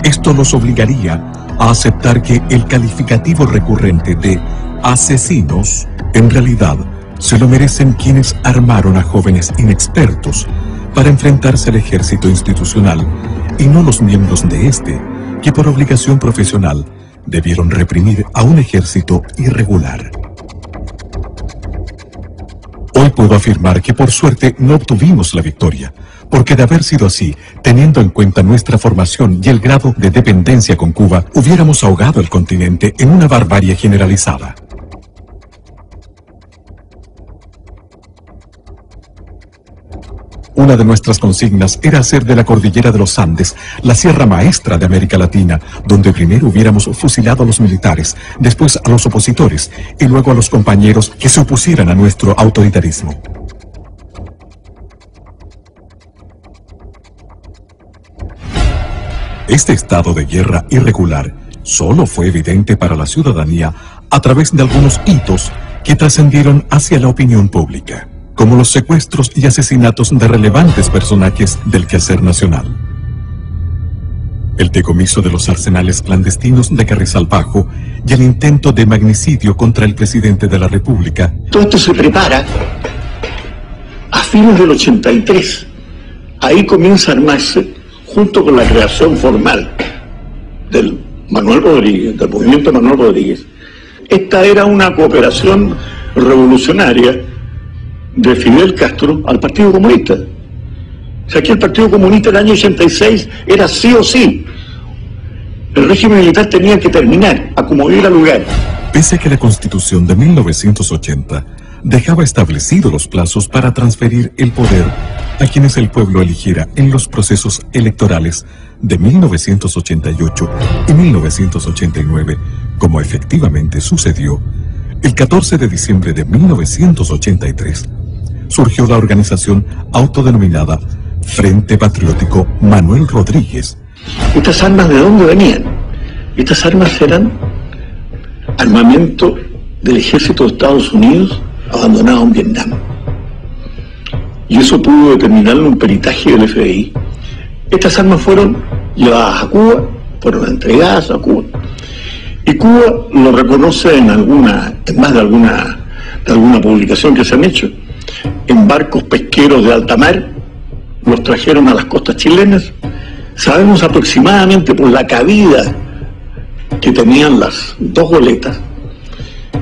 esto los obligaría a aceptar que el calificativo recurrente de asesinos en realidad se lo merecen quienes armaron a jóvenes inexpertos para enfrentarse al ejército institucional y no los miembros de este, que por obligación profesional debieron reprimir a un ejército irregular. Hoy puedo afirmar que por suerte no obtuvimos la victoria, porque de haber sido así, teniendo en cuenta nuestra formación y el grado de dependencia con Cuba, hubiéramos ahogado el continente en una barbarie generalizada. Una de nuestras consignas era hacer de la cordillera de los Andes la Sierra Maestra de América Latina, donde primero hubiéramos fusilado a los militares, después a los opositores y luego a los compañeros que se opusieran a nuestro autoritarismo. Este estado de guerra irregular solo fue evidente para la ciudadanía a través de algunos hitos que trascendieron hacia la opinión pública, como los secuestros y asesinatos de relevantes personajes del quehacer nacional. El decomiso de los arsenales clandestinos de Carrizal Bajo y el intento de magnicidio contra el presidente de la República. Todo esto se prepara a fines del 83. Ahí comienza a armarse, junto con la creación formal del Manuel Rodríguez, del movimiento Manuel Rodríguez. Esta era una cooperación revolucionaria de Fidel Castro al Partido Comunista. O sea, que el Partido Comunista en el año 86 era sí o sí. El régimen militar tenía que terminar, a como diera lugar. Pese a que la Constitución de 1980 dejaba establecidos los plazos para transferir el poder a quienes el pueblo eligiera en los procesos electorales de 1988 y 1989, como efectivamente sucedió, el 14 de diciembre de 1983, surgió la organización autodenominada Frente Patriótico Manuel Rodríguez. ¿Estas armas de dónde venían? Estas armas eran armamento del ejército de Estados Unidos abandonado en Vietnam. Y eso pudo determinarlo un peritaje del FBI. Estas armas fueron llevadas a Cuba, fueron entregadas a Cuba. Y Cuba lo reconoce en más de alguna publicación que se han hecho, en barcos pesqueros de alta mar, los trajeron a las costas chilenas. Sabemos aproximadamente por la cabida que tenían las dos goletas,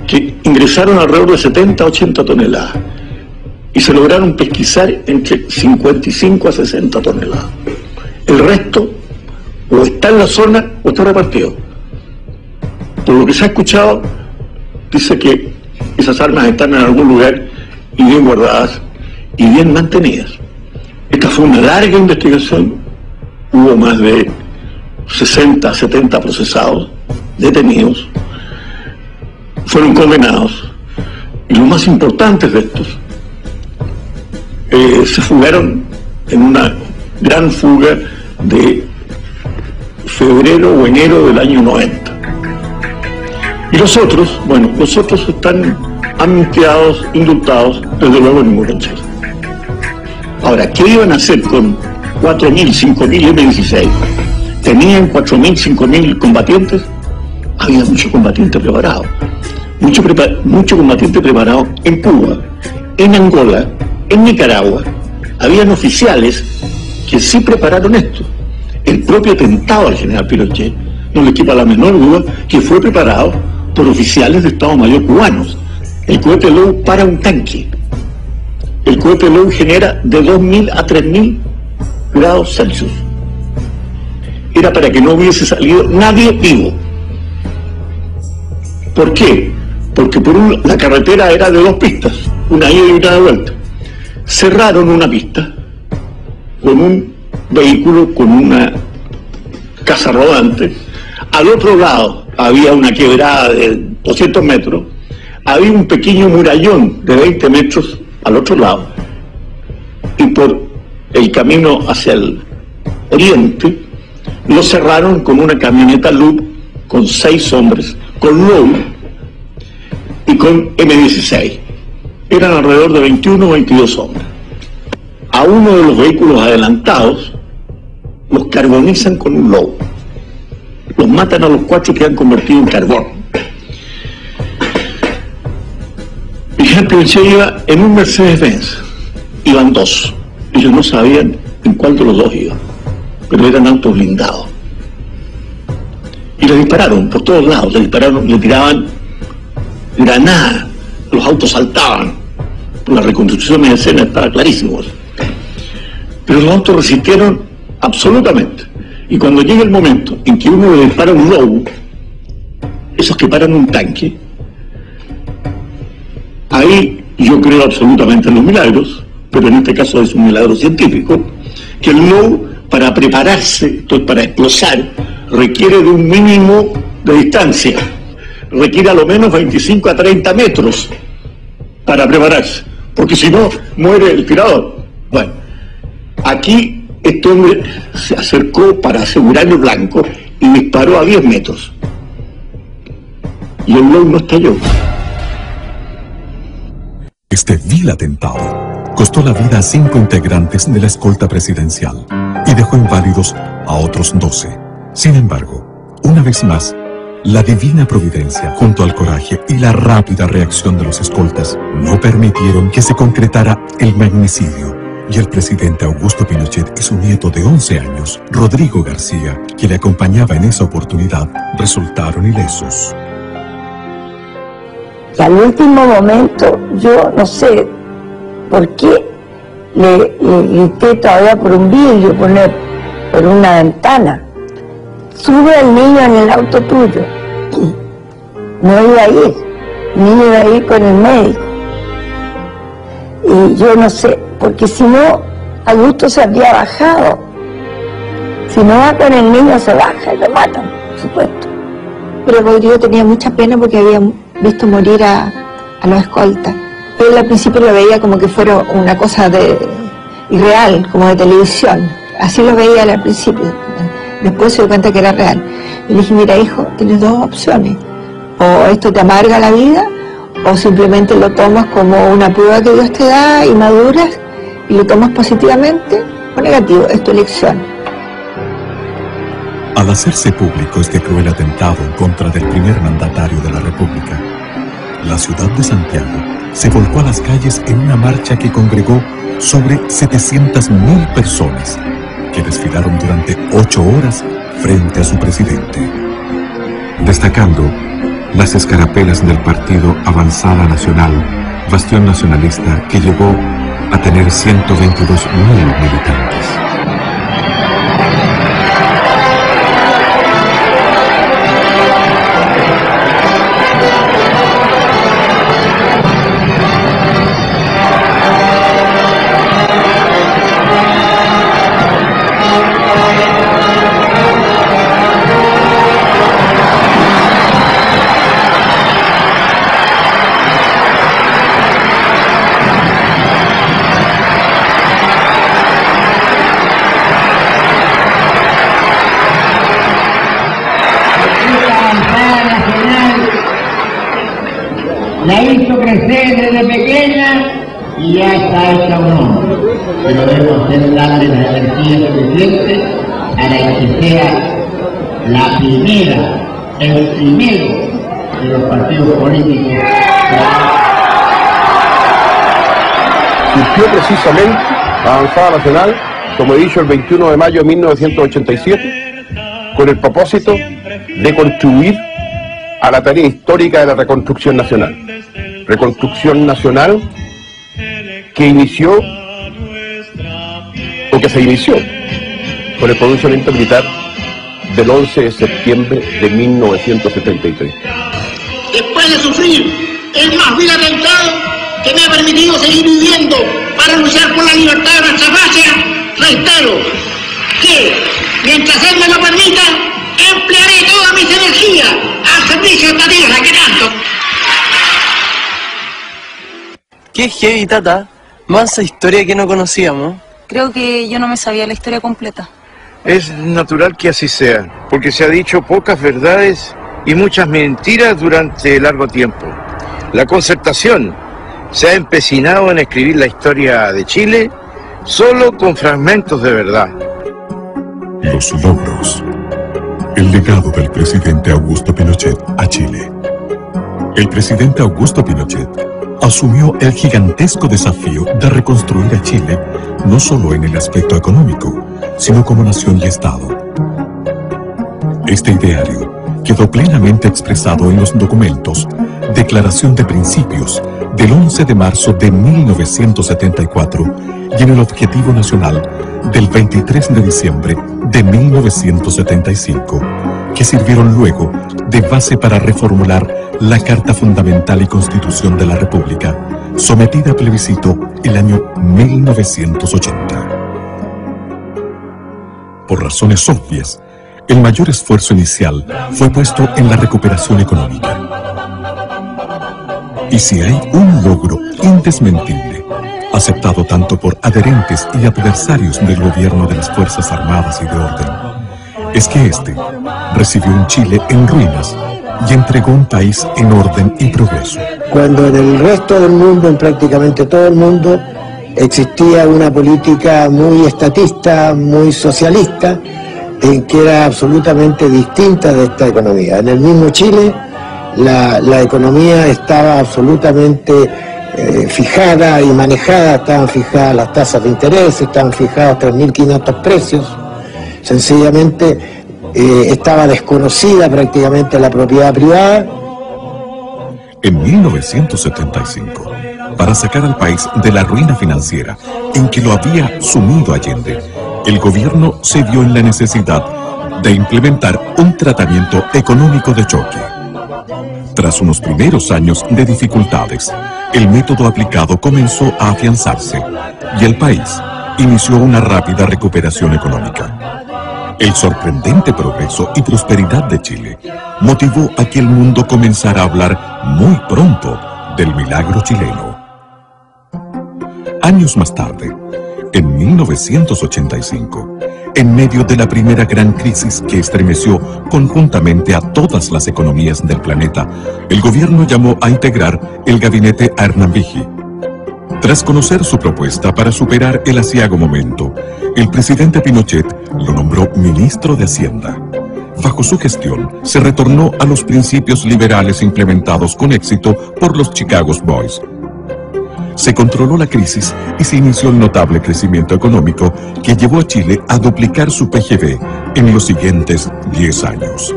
que ingresaron alrededor de 70 a 80 toneladas y se lograron pesquisar entre 55 a 60 toneladas. El resto o está en la zona o está repartido. Por lo que se ha escuchado, dice que esas armas están en algún lugar y bien guardadas y bien mantenidas. Esta fue una larga investigación, hubo más de 60, 70 procesados, detenidos, fueron condenados, y los más importantes de estos se fugaron en una gran fuga de febrero o enero del año 90. Y los otros, bueno, los otros están amnistiados, indultados, desde luego en ningún Chile. Ahora, ¿qué iban a hacer con 4.000, 5.000 M-16? ¿Tenían 4.000, 5.000 combatientes? Había mucho combatiente preparado. Mucho combatiente preparado en Cuba, en Angola, en Nicaragua. Habían oficiales que sí prepararon esto. El propio atentado al general Pinochet no le quepa la menor duda que fue preparado por oficiales de Estado Mayor cubanos. El cohete Low para un tanque. El cohete Low genera de 2.000 a 3.000 grados Celsius. Era para que no hubiese salido nadie vivo. ¿Por qué? Porque la carretera era de 2 pistas, una ida y una de vuelta. Cerraron una pista con un vehículo con una casa rodante. Al otro lado había una quebrada de 200 metros, había un pequeño murallón de 20 metros al otro lado, y por el camino hacia el oriente lo cerraron con una camioneta Loop con 6 hombres, con Low y con M-16. Eran alrededor de 21 o 22 hombres. A uno de los vehículos adelantados los carbonizan con un Low. Los matan a los 4 que han convertido en carbón. Miguel Pinochet iba en un Mercedes-Benz. Iban 2. Ellos no sabían en cuál de los 2 iban, pero eran autos blindados. Y le dispararon por todos lados, le tiraban granadas, los autos saltaban. Por la reconstrucción de escena estaba clarísimo. Pero los autos resistieron absolutamente. Y cuando llega el momento en que uno le dispara un Low, esos que paran un tanque, ahí yo creo absolutamente en los milagros, pero en este caso es un milagro científico, que el Low, para prepararse, entonces para explosar, requiere de un mínimo de distancia, requiere a lo menos 25 a 30 metros para prepararse, porque si no, muere el tirador. Bueno, aquí este hombre se acercó para asegurar el blanco y disparó a 10 metros. Y el Low no estalló. Este vil atentado costó la vida a 5 integrantes de la escolta presidencial y dejó inválidos a otros 12. Sin embargo, una vez más, la divina providencia, junto al coraje y la rápida reacción de los escoltas, no permitieron que se concretara el magnicidio, y el presidente Augusto Pinochet y su nieto de 11 años, Rodrigo García, que le acompañaba en esa oportunidad, resultaron ilesos. Y al último momento, yo no sé por qué le grité todavía por un vidrio, por una ventana: sube al niño en el auto tuyo. No iba a ir, el niño iba a ir con el médico. Y yo no sé, porque si no, Augusto se habría bajado. Si no va con el niño, se baja y lo matan, por supuesto. Pero Rodrigo tenía mucha pena porque había visto morir a los escoltas. Él al principio lo veía como que fuera una cosa irreal, como de televisión. Así lo veía él al principio. Después se dio cuenta que era real. Y le dije: mira, hijo, tienes 2 opciones. O esto te amarga la vida, o simplemente lo tomas como una prueba que Dios te da y maduras, y lo tomas positivamente o negativo. Es tu elección. A Al hacerse público este cruel atentado en contra del primer mandatario de la República, la ciudad de Santiago se volcó a las calles en una marcha que congregó sobre 700.000 personas que desfilaron durante 8 horas frente a su presidente. Destacando las escarapelas del partido Avanzada Nacional, bastión nacionalista que llegó a tener 122.000 militantes. La hizo crecer desde pequeña y ya está hecha un hombre. Pero debemos darle las energías suficientes para que sea la primera, el primero de los partidos políticos. Surgió precisamente Avanzada Nacional, como he dicho, el 21 de mayo de 1987, con el propósito de contribuir a la tarea histórica de la reconstrucción nacional. Reconstrucción nacional que inició, o que se inició, con el pronunciamiento militar del 11 de septiembre de 1973. Después de sufrir el más vil atentado que me ha permitido seguir viviendo para luchar por la libertad de nuestra patria, reitero que, mientras él me lo permita, emplearé todas mis energías al servicio de esta tierra que tanto. Qué heavy, Tata. Mansa historia que no conocíamos. Creo que yo no me sabía la historia completa. Es natural que así sea, porque se ha dicho pocas verdades y muchas mentiras durante largo tiempo. La Concertación se ha empecinado en escribir la historia de Chile solo con fragmentos de verdad. Los logros. El legado del presidente Augusto Pinochet a Chile. El presidente Augusto Pinochet asumió el gigantesco desafío de reconstruir a Chile no solo en el aspecto económico, sino como nación y Estado. Este ideario quedó plenamente expresado en los documentos Declaración de Principios del 11 de marzo de 1974 y en el Objetivo Nacional del 23 de diciembre de 1975, que sirvieron luego de base para reformular la Carta Fundamental y Constitución de la República, sometida a plebiscito el año 1980. Por razones obvias, el mayor esfuerzo inicial fue puesto en la recuperación económica. Y si hay un logro indesmentible, aceptado tanto por adherentes y adversarios del gobierno de las Fuerzas Armadas y de Orden, es que este recibió un Chile en ruinas y entregó un país en orden y progreso. Cuando en el resto del mundo, en prácticamente todo el mundo, existía una política muy estatista, muy socialista, que era absolutamente distinta de esta economía. En el mismo Chile, la economía estaba absolutamente fijada y manejada, estaban fijadas las tasas de interés, estaban fijados 3.500 precios, sencillamente estaba desconocida prácticamente la propiedad privada. En 1975, para sacar al país de la ruina financiera en que lo había sumido Allende, el gobierno se vio en la necesidad de implementar un tratamiento económico de choque. Tras unos primeros años de dificultades, el método aplicado comenzó a afianzarse y el país inició una rápida recuperación económica. El sorprendente progreso y prosperidad de Chile motivó a que el mundo comenzara a hablar muy pronto del milagro chileno. Años más tarde, en 1985, en medio de la primera gran crisis que estremeció conjuntamente a todas las economías del planeta, el gobierno llamó a integrar el gabinete a Hernán Vigi. Tras conocer su propuesta para superar el aciago momento, el presidente Pinochet lo nombró ministro de Hacienda. bajo su gestión, se retornó a los principios liberales implementados con éxito por los Chicago Boys. Se controló la crisis y se inició el notable crecimiento económico que llevó a Chile a duplicar su PGB en los siguientes 10 años.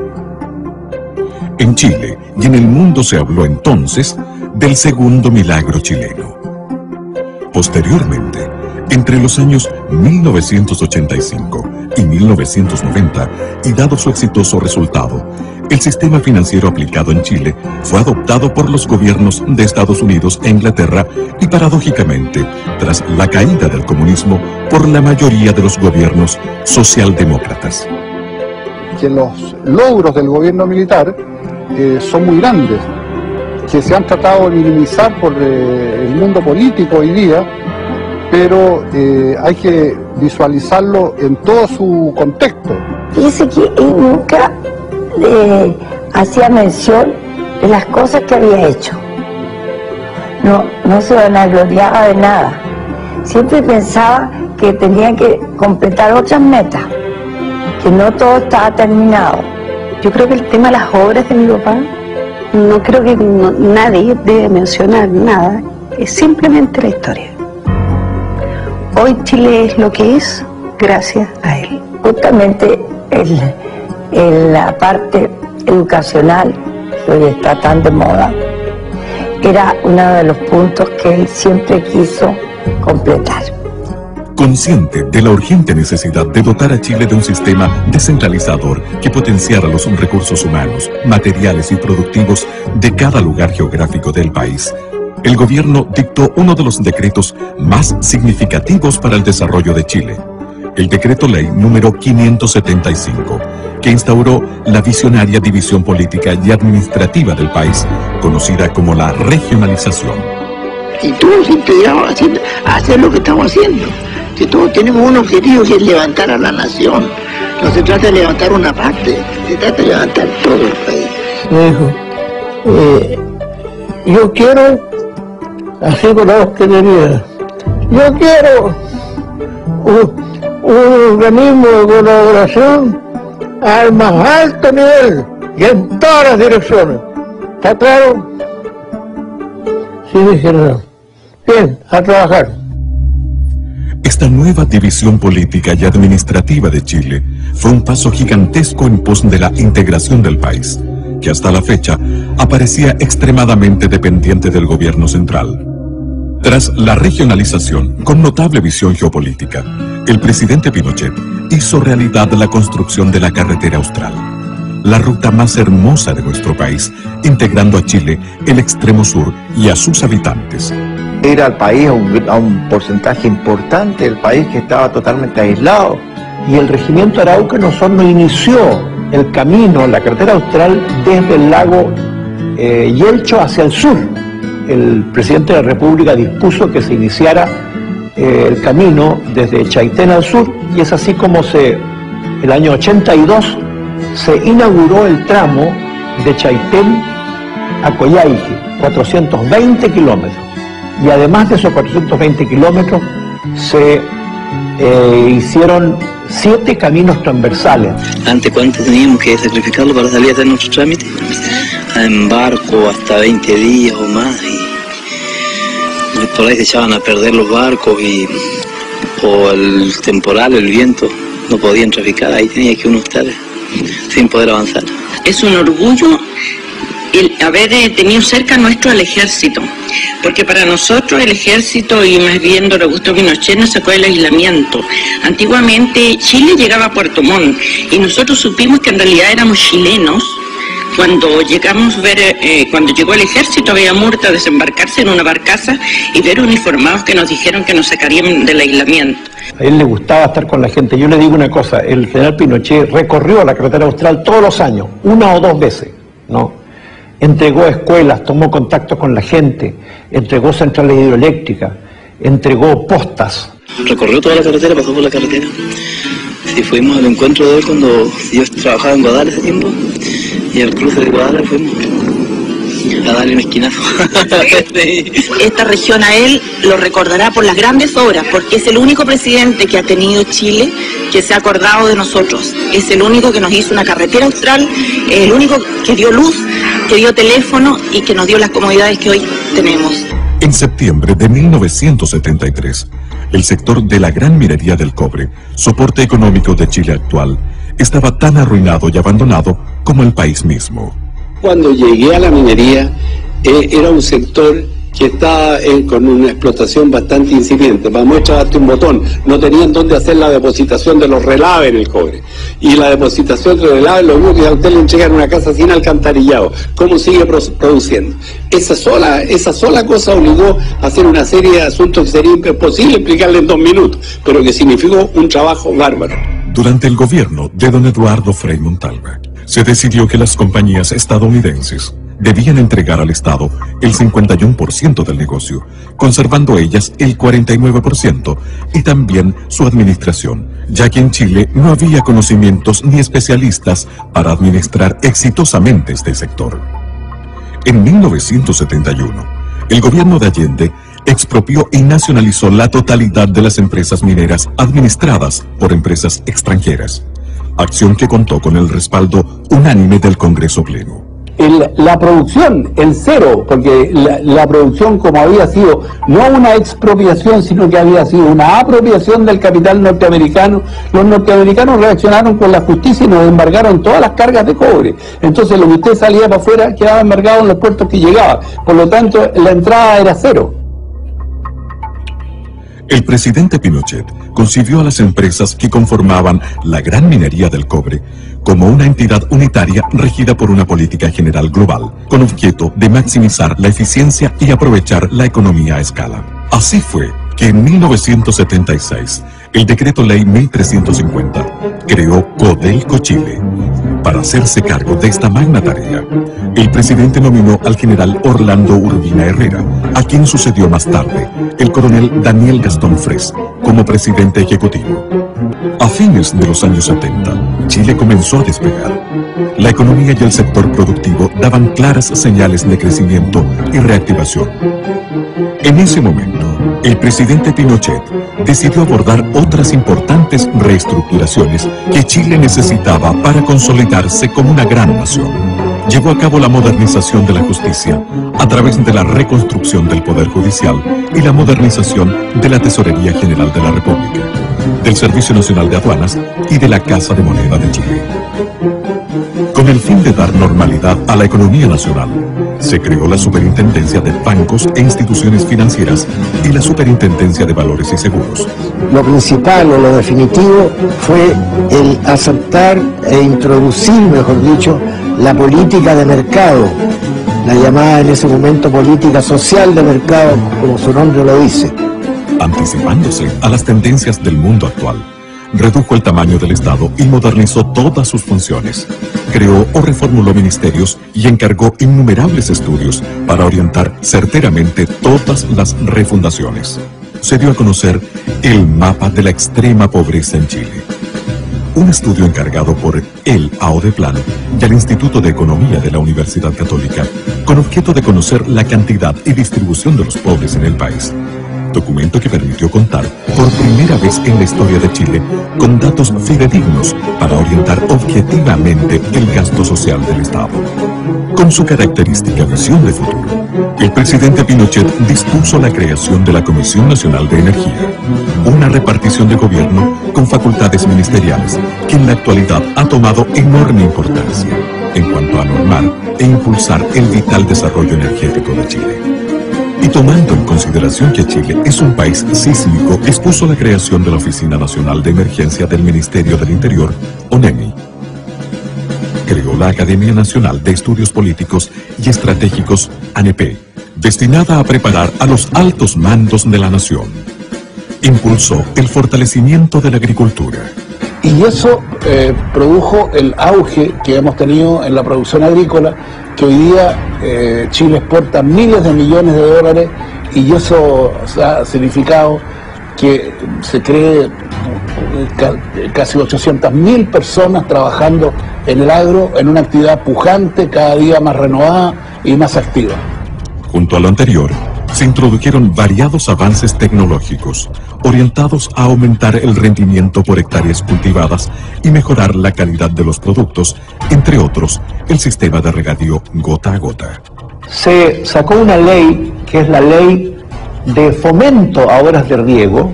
En Chile y en el mundo se habló entonces del segundo milagro chileno. Posteriormente, entre los años 1985 y 1990, y dado su exitoso resultado, el sistema financiero aplicado en Chile fue adoptado por los gobiernos de Estados Unidos e Inglaterra y, paradójicamente, tras la caída del comunismo, por la mayoría de los gobiernos socialdemócratas. Que los logros del gobierno militar son muy grandes, que se han tratado de minimizar por el mundo político hoy día, pero hay que visualizarlo en todo su contexto. Dice que él nunca hacía mención de las cosas que había hecho. No se vanagloriaba de nada. Siempre pensaba que tenía que completar otras metas, que no todo estaba terminado. Yo creo que el tema de las obras de mi papá, no creo que nadie debe mencionar nada, es simplemente la historia. Hoy Chile es lo que es gracias a él. Justamente en la parte educacional, que hoy está tan de moda, era uno de los puntos que él siempre quiso completar. Consciente de la urgente necesidad de dotar a Chile de un sistema descentralizador que potenciara los recursos humanos, materiales y productivos de cada lugar geográfico del país, el gobierno dictó uno de los decretos más significativos para el desarrollo de Chile, el Decreto Ley número 575, que instauró la visionaria división política y administrativa del país, conocida como la regionalización. Y todos integramos a hacer lo que estamos haciendo, que todos tenemos un objetivo, que es levantar a la nación. No se trata de levantar una parte, se trata de levantar todo el país. Me dijo, yo quiero, así con la voz que tenía, yo quiero un organismo de colaboración al más alto nivel y en todas las direcciones. ¿Está claro? Sí, dijeron. Bien, a trabajar. Esta nueva división política y administrativa de Chile fue un paso gigantesco en pos de la integración del país, que hasta la fecha aparecía extremadamente dependiente del gobierno central. Tras la regionalización, con notable visión geopolítica, el presidente Pinochet hizo realidad la construcción de la carretera austral, la ruta más hermosa de nuestro país, integrando a Chile, el extremo sur y a sus habitantes. Era al país a un porcentaje importante del país que estaba totalmente aislado. Y el regimiento Arauca nos inició el camino, la carretera austral, desde el lago Yelcho hacia el sur. El presidente de la República dispuso que se iniciara el camino desde Chaitén al sur, y es así como el año 82 se inauguró el tramo de Chaitén a Coyhaique, 420 kilómetros. Y además de esos 420 kilómetros se hicieron 7 caminos transversales. ¿Ante cuánto teníamos que sacrificarlo para salir a hacer nuestro trámite? En barco hasta 20 días o más, y por ahí se echaban a perder los barcos o el temporal, el viento, no podían traficar, ahí tenía que uno estar sin poder avanzar. Es un orgullo el haber tenido cerca nuestro al ejército, porque para nosotros el ejército, y más bien don Augusto Pinochet, nos sacó del aislamiento. Antiguamente Chile llegaba a Puerto Montt y nosotros supimos que en realidad éramos chilenos. Cuando llegamos a ver, cuando llegó el ejército, había muerto a desembarcarse en una barcaza y ver uniformados que nos dijeron que nos sacarían del aislamiento. A él le gustaba estar con la gente. Yo le digo una cosa, el general Pinochet recorrió la carretera austral todos los años, 1 o 2 veces, ¿no? Entregó escuelas, tomó contacto con la gente, entregó centrales hidroeléctricas, entregó postas. Recorrió toda la carretera, pasó por la carretera. Sí, fuimos al encuentro de él cuando yo trabajaba en Guadalajara ese tiempo, y al cruce de Guadalajara fuimos. a darle un esquinazo. Esta región a él lo recordará por las grandes obras, porque es el único presidente que ha tenido Chile que se ha acordado de nosotros. Es el único que nos hizo una carretera austral, es el único que dio luz, que dio teléfono y que nos dio las comodidades que hoy tenemos. En septiembre de 1973, el sector de la gran minería del cobre, soporte económico de Chile actual, estaba tan arruinado y abandonado como el país mismo. Cuando llegué a la minería, era un sector que estaba con una explotación bastante incipiente. Para muestra, darte un botón, no tenían dónde hacer la depositación de los relaves en el cobre. Y la depositación de los relaves, lo único que a usted le entregan una casa sin alcantarillado. ¿Cómo sigue produciendo? Esa sola cosa obligó a hacer una serie de asuntos que sería imposible explicarle en 2 minutos, pero que significó un trabajo bárbaro. Durante el gobierno de don Eduardo Frei Montalva, se decidió que las compañías estadounidenses debían entregar al Estado el 51% del negocio, conservando ellas el 49% y también su administración, ya que en Chile no había conocimientos ni especialistas para administrar exitosamente este sector. En 1971, el gobierno de Allende expropió y nacionalizó la totalidad de las empresas mineras administradas por empresas extranjeras, acción que contó con el respaldo unánime del Congreso Pleno. La producción en cero, porque la producción, como había sido no una expropiación, sino que había sido una apropiación del capital norteamericano, los norteamericanos reaccionaron con la justicia y nos embargaron todas las cargas de cobre. Entonces lo que usted salía para afuera quedaba embargado en los puertos que llegaba. Por lo tanto, la entrada era cero. El presidente Pinochet concibió a las empresas que conformaban la gran minería del cobre como una entidad unitaria regida por una política general global, con objeto de maximizar la eficiencia y aprovechar la economía a escala. Así fue que en 1976, el Decreto Ley 1350 creó Codelco Chile. Para hacerse cargo de esta magna tarea, el presidente nominó al general Orlando Urbina Herrera, a quien sucedió más tarde el coronel Daniel Gastón Fres, como presidente ejecutivo. A fines de los años 70, Chile comenzó a despegar. La economía y el sector productivo daban claras señales de crecimiento y reactivación. En ese momento, el presidente Pinochet decidió abordar otras importantes reestructuraciones que Chile necesitaba para consolidarse como una gran nación. Llevó a cabo la modernización de la justicia a través de la reconstrucción del Poder Judicial y la modernización de la Tesorería General de la República, del Servicio Nacional de Aduanas y de la Casa de Moneda de Chile. Con el fin de dar normalidad a la economía nacional, se creó la Superintendencia de Bancos e Instituciones Financieras y la Superintendencia de Valores y Seguros. Lo principal o lo definitivo fue el aceptar e introducir, mejor dicho, la política de mercado, la llamada en ese momento política social de mercado, como su nombre lo dice. Anticipándose a las tendencias del mundo actual, redujo el tamaño del Estado y modernizó todas sus funciones. Creó o reformuló ministerios y encargó innumerables estudios para orientar certeramente todas las refundaciones. Se dio a conocer el mapa de la extrema pobreza en Chile. Un estudio encargado por el AODEPLAN y el Instituto de Economía de la Universidad Católica, con objeto de conocer la cantidad y distribución de los pobres en el país. Documento que permitió contar por primera vez en la historia de Chile con datos fidedignos para orientar objetivamente el gasto social del Estado. Con su característica visión de futuro, el presidente Pinochet dispuso la creación de la Comisión Nacional de Energía, una repartición de gobierno con facultades ministeriales que en la actualidad ha tomado enorme importancia en cuanto a normar e impulsar el vital desarrollo energético de Chile. Y tomando en consideración que Chile es un país sísmico, dispuso la creación de la Oficina Nacional de Emergencia del Ministerio del Interior, ONEMI. Creó la Academia Nacional de Estudios Políticos y Estratégicos, ANEP, destinada a preparar a los altos mandos de la nación. Impulsó el fortalecimiento de la agricultura. Y eso produjo el auge que hemos tenido en la producción agrícola, que hoy día Chile exporta miles de millones de dólares, y eso ha significado que se cree casi 800.000 personas trabajando en el agro, en una actividad pujante, cada día más renovada, y más activa. Junto a lo anterior, se introdujeron variados avances tecnológicos orientados a aumentar el rendimiento por hectáreas cultivadas y mejorar la calidad de los productos, entre otros, el sistema de regadío gota a gota. Se sacó una ley, que es la ley de fomento a obras de riego,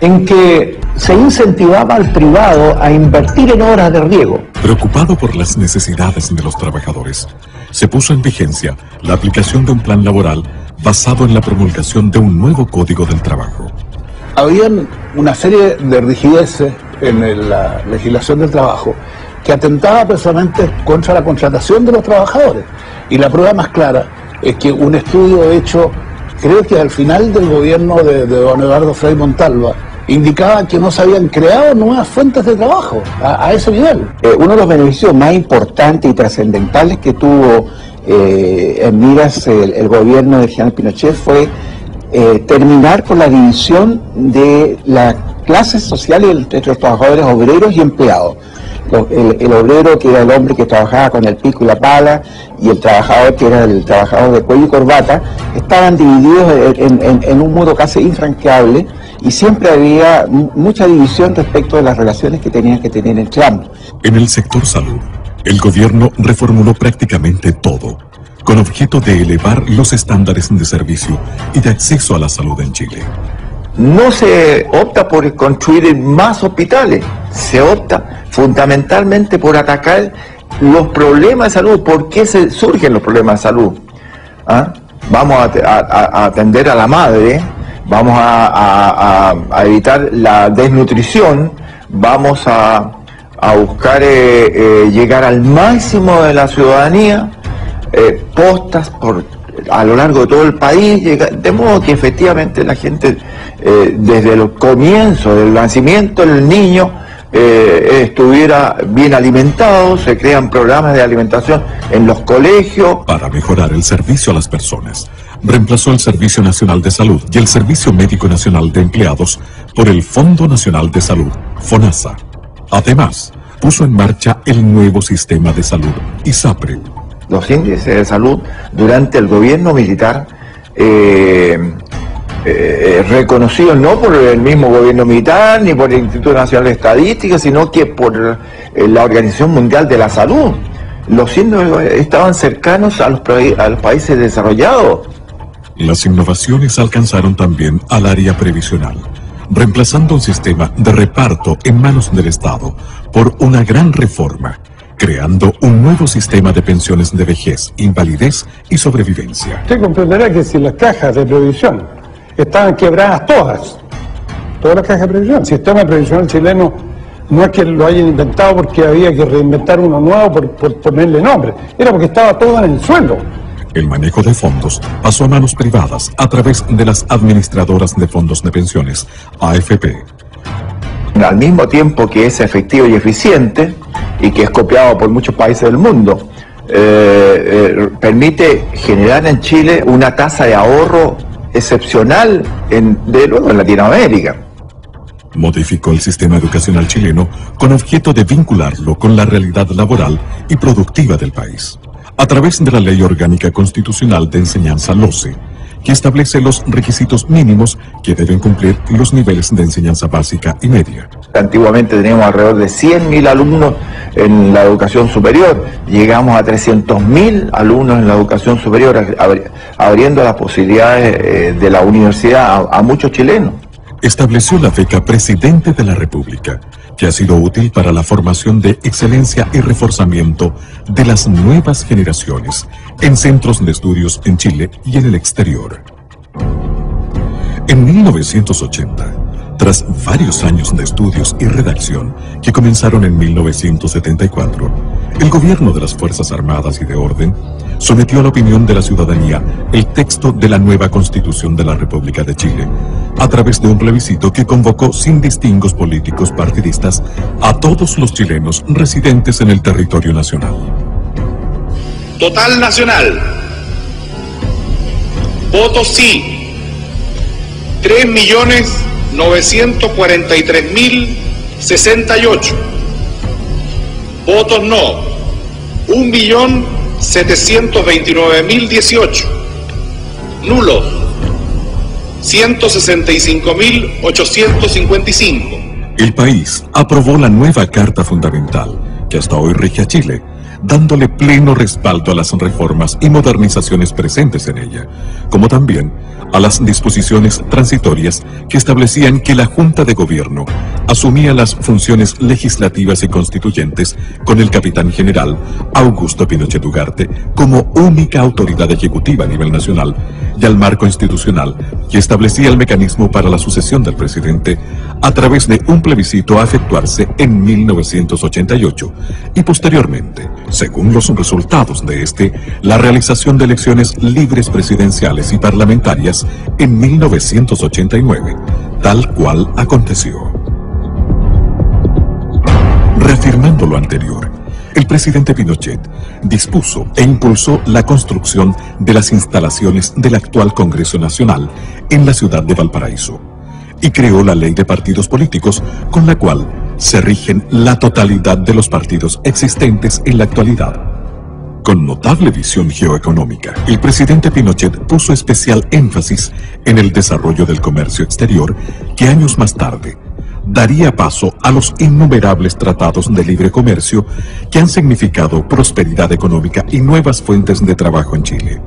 en que se incentivaba al privado a invertir en obras de riego. Preocupado por las necesidades de los trabajadores, se puso en vigencia la aplicación de un plan laboral basado en la promulgación de un nuevo Código del Trabajo. Habían una serie de rigideces en la legislación del trabajo que atentaba precisamente contra la contratación de los trabajadores. Y la prueba más clara es que un estudio hecho, creo que al final del gobierno de don Eduardo Frei Montalva, indicaba que no se habían creado nuevas fuentes de trabajo a ese nivel. Uno de los beneficios más importantes y trascendentales que tuvo en miras el gobierno de General Pinochet fue terminar con la división de las clases sociales entre los trabajadores obreros y empleados. El obrero, que era el hombre que trabajaba con el pico y la pala, y el trabajador, que era el trabajador de cuello y corbata, estaban divididos en un modo casi infranqueable, y siempre había mucha división respecto de las relaciones que tenían que tener entre ambos. En el sector salud, el gobierno reformuló prácticamente todo, con objeto de elevar los estándares de servicio y de acceso a la salud en Chile. No se opta por construir más hospitales, se opta fundamentalmente por atacar los problemas de salud. ¿Por qué surgen los problemas de salud? ¿Ah? Vamos a atender a la madre, vamos a evitar la desnutrición, vamos a buscar llegar al máximo de la ciudadanía, postas a lo largo de todo el país, de modo que efectivamente la gente, desde el comienzo del nacimiento del niño, estuviera bien alimentado. Se crean programas de alimentación en los colegios. Para mejorar el servicio a las personas, reemplazó el Servicio Nacional de Salud y el Servicio Médico Nacional de Empleados por el Fondo Nacional de Salud, FONASA. Además, puso en marcha el nuevo sistema de salud, ISAPRE. Los índices de salud durante el gobierno militar, reconocidos no por el mismo gobierno militar ni por el Instituto Nacional de Estadística, sino que por la Organización Mundial de la Salud. Los índices estaban cercanos a los países desarrollados. Las innovaciones alcanzaron también al área previsional, reemplazando un sistema de reparto en manos del Estado por una gran reforma, creando un nuevo sistema de pensiones de vejez, invalidez y sobrevivencia. Usted comprenderá que si las cajas de previsión estaban quebradas todas las cajas de previsión, el sistema previsional chileno no es que lo hayan inventado porque había que reinventar uno nuevo por ponerle nombre, era porque estaba todo en el suelo. El manejo de fondos pasó a manos privadas a través de las administradoras de fondos de pensiones, AFP. Al mismo tiempo que es efectivo y eficiente, y que es copiado por muchos países del mundo, permite generar en Chile una tasa de ahorro excepcional de luego en Latinoamérica. Modificó el sistema educacional chileno con objeto de vincularlo con la realidad laboral y productiva del país, a través de la Ley Orgánica Constitucional de Enseñanza LOCE, que establece los requisitos mínimos que deben cumplir los niveles de enseñanza básica y media. Antiguamente teníamos alrededor de 100.000 alumnos en la educación superior, llegamos a 300.000 alumnos en la educación superior, abriendo las posibilidades de la universidad a muchos chilenos. Estableció la beca Presidente de la República, que ha sido útil para la formación de excelencia y reforzamiento de las nuevas generaciones en centros de estudios en Chile y en el exterior. En 1980, tras varios años de estudios y redacción que comenzaron en 1974, el gobierno de las Fuerzas Armadas y de Orden sometió a la opinión de la ciudadanía el texto de la nueva Constitución de la República de Chile, a través de un plebiscito que convocó sin distingos políticos partidistas a todos los chilenos residentes en el territorio nacional. Total nacional. Votos sí, 3.943.068. Votos no, 1.000.000 729.018. Nulos, 165.855. El país aprobó la nueva Carta Fundamental, que hasta hoy rige a Chile, dándole pleno respaldo a las reformas y modernizaciones presentes en ella, como también a las disposiciones transitorias que establecían que la Junta de Gobierno asumía las funciones legislativas y constituyentes con el capitán general Augusto Pinochet Ugarte como única autoridad ejecutiva a nivel nacional, y al marco institucional que establecía el mecanismo para la sucesión del presidente a través de un plebiscito a efectuarse en 1988 y posteriormente, según los resultados de este, la realización de elecciones libres presidenciales y parlamentarias en 1989, tal cual aconteció. Reafirmando lo anterior, el presidente Pinochet dispuso e impulsó la construcción de las instalaciones del actual Congreso Nacional en la ciudad de Valparaíso y creó la ley de partidos políticos con la cual se rigen la totalidad de los partidos existentes en la actualidad. Con notable visión geoeconómica, el presidente Pinochet puso especial énfasis en el desarrollo del comercio exterior que años más tarde daría paso a los innumerables tratados de libre comercio que han significado prosperidad económica y nuevas fuentes de trabajo en Chile.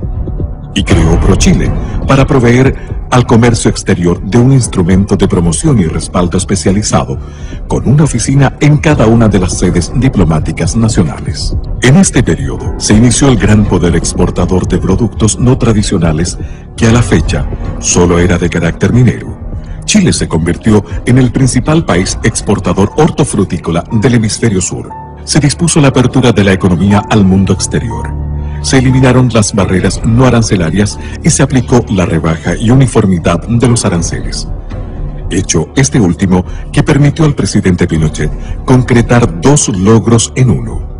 Y creó ProChile para proveer al comercio exterior de un instrumento de promoción y respaldo especializado, con una oficina en cada una de las sedes diplomáticas nacionales. En este periodo se inició el gran poder exportador de productos no tradicionales que a la fecha solo era de carácter minero. Chile se convirtió en el principal país exportador hortofrutícola del hemisferio sur. Se dispuso la apertura de la economía al mundo exterior. Se eliminaron las barreras no arancelarias y se aplicó la rebaja y uniformidad de los aranceles. Hecho este último que permitió al presidente Pinochet concretar dos logros en uno.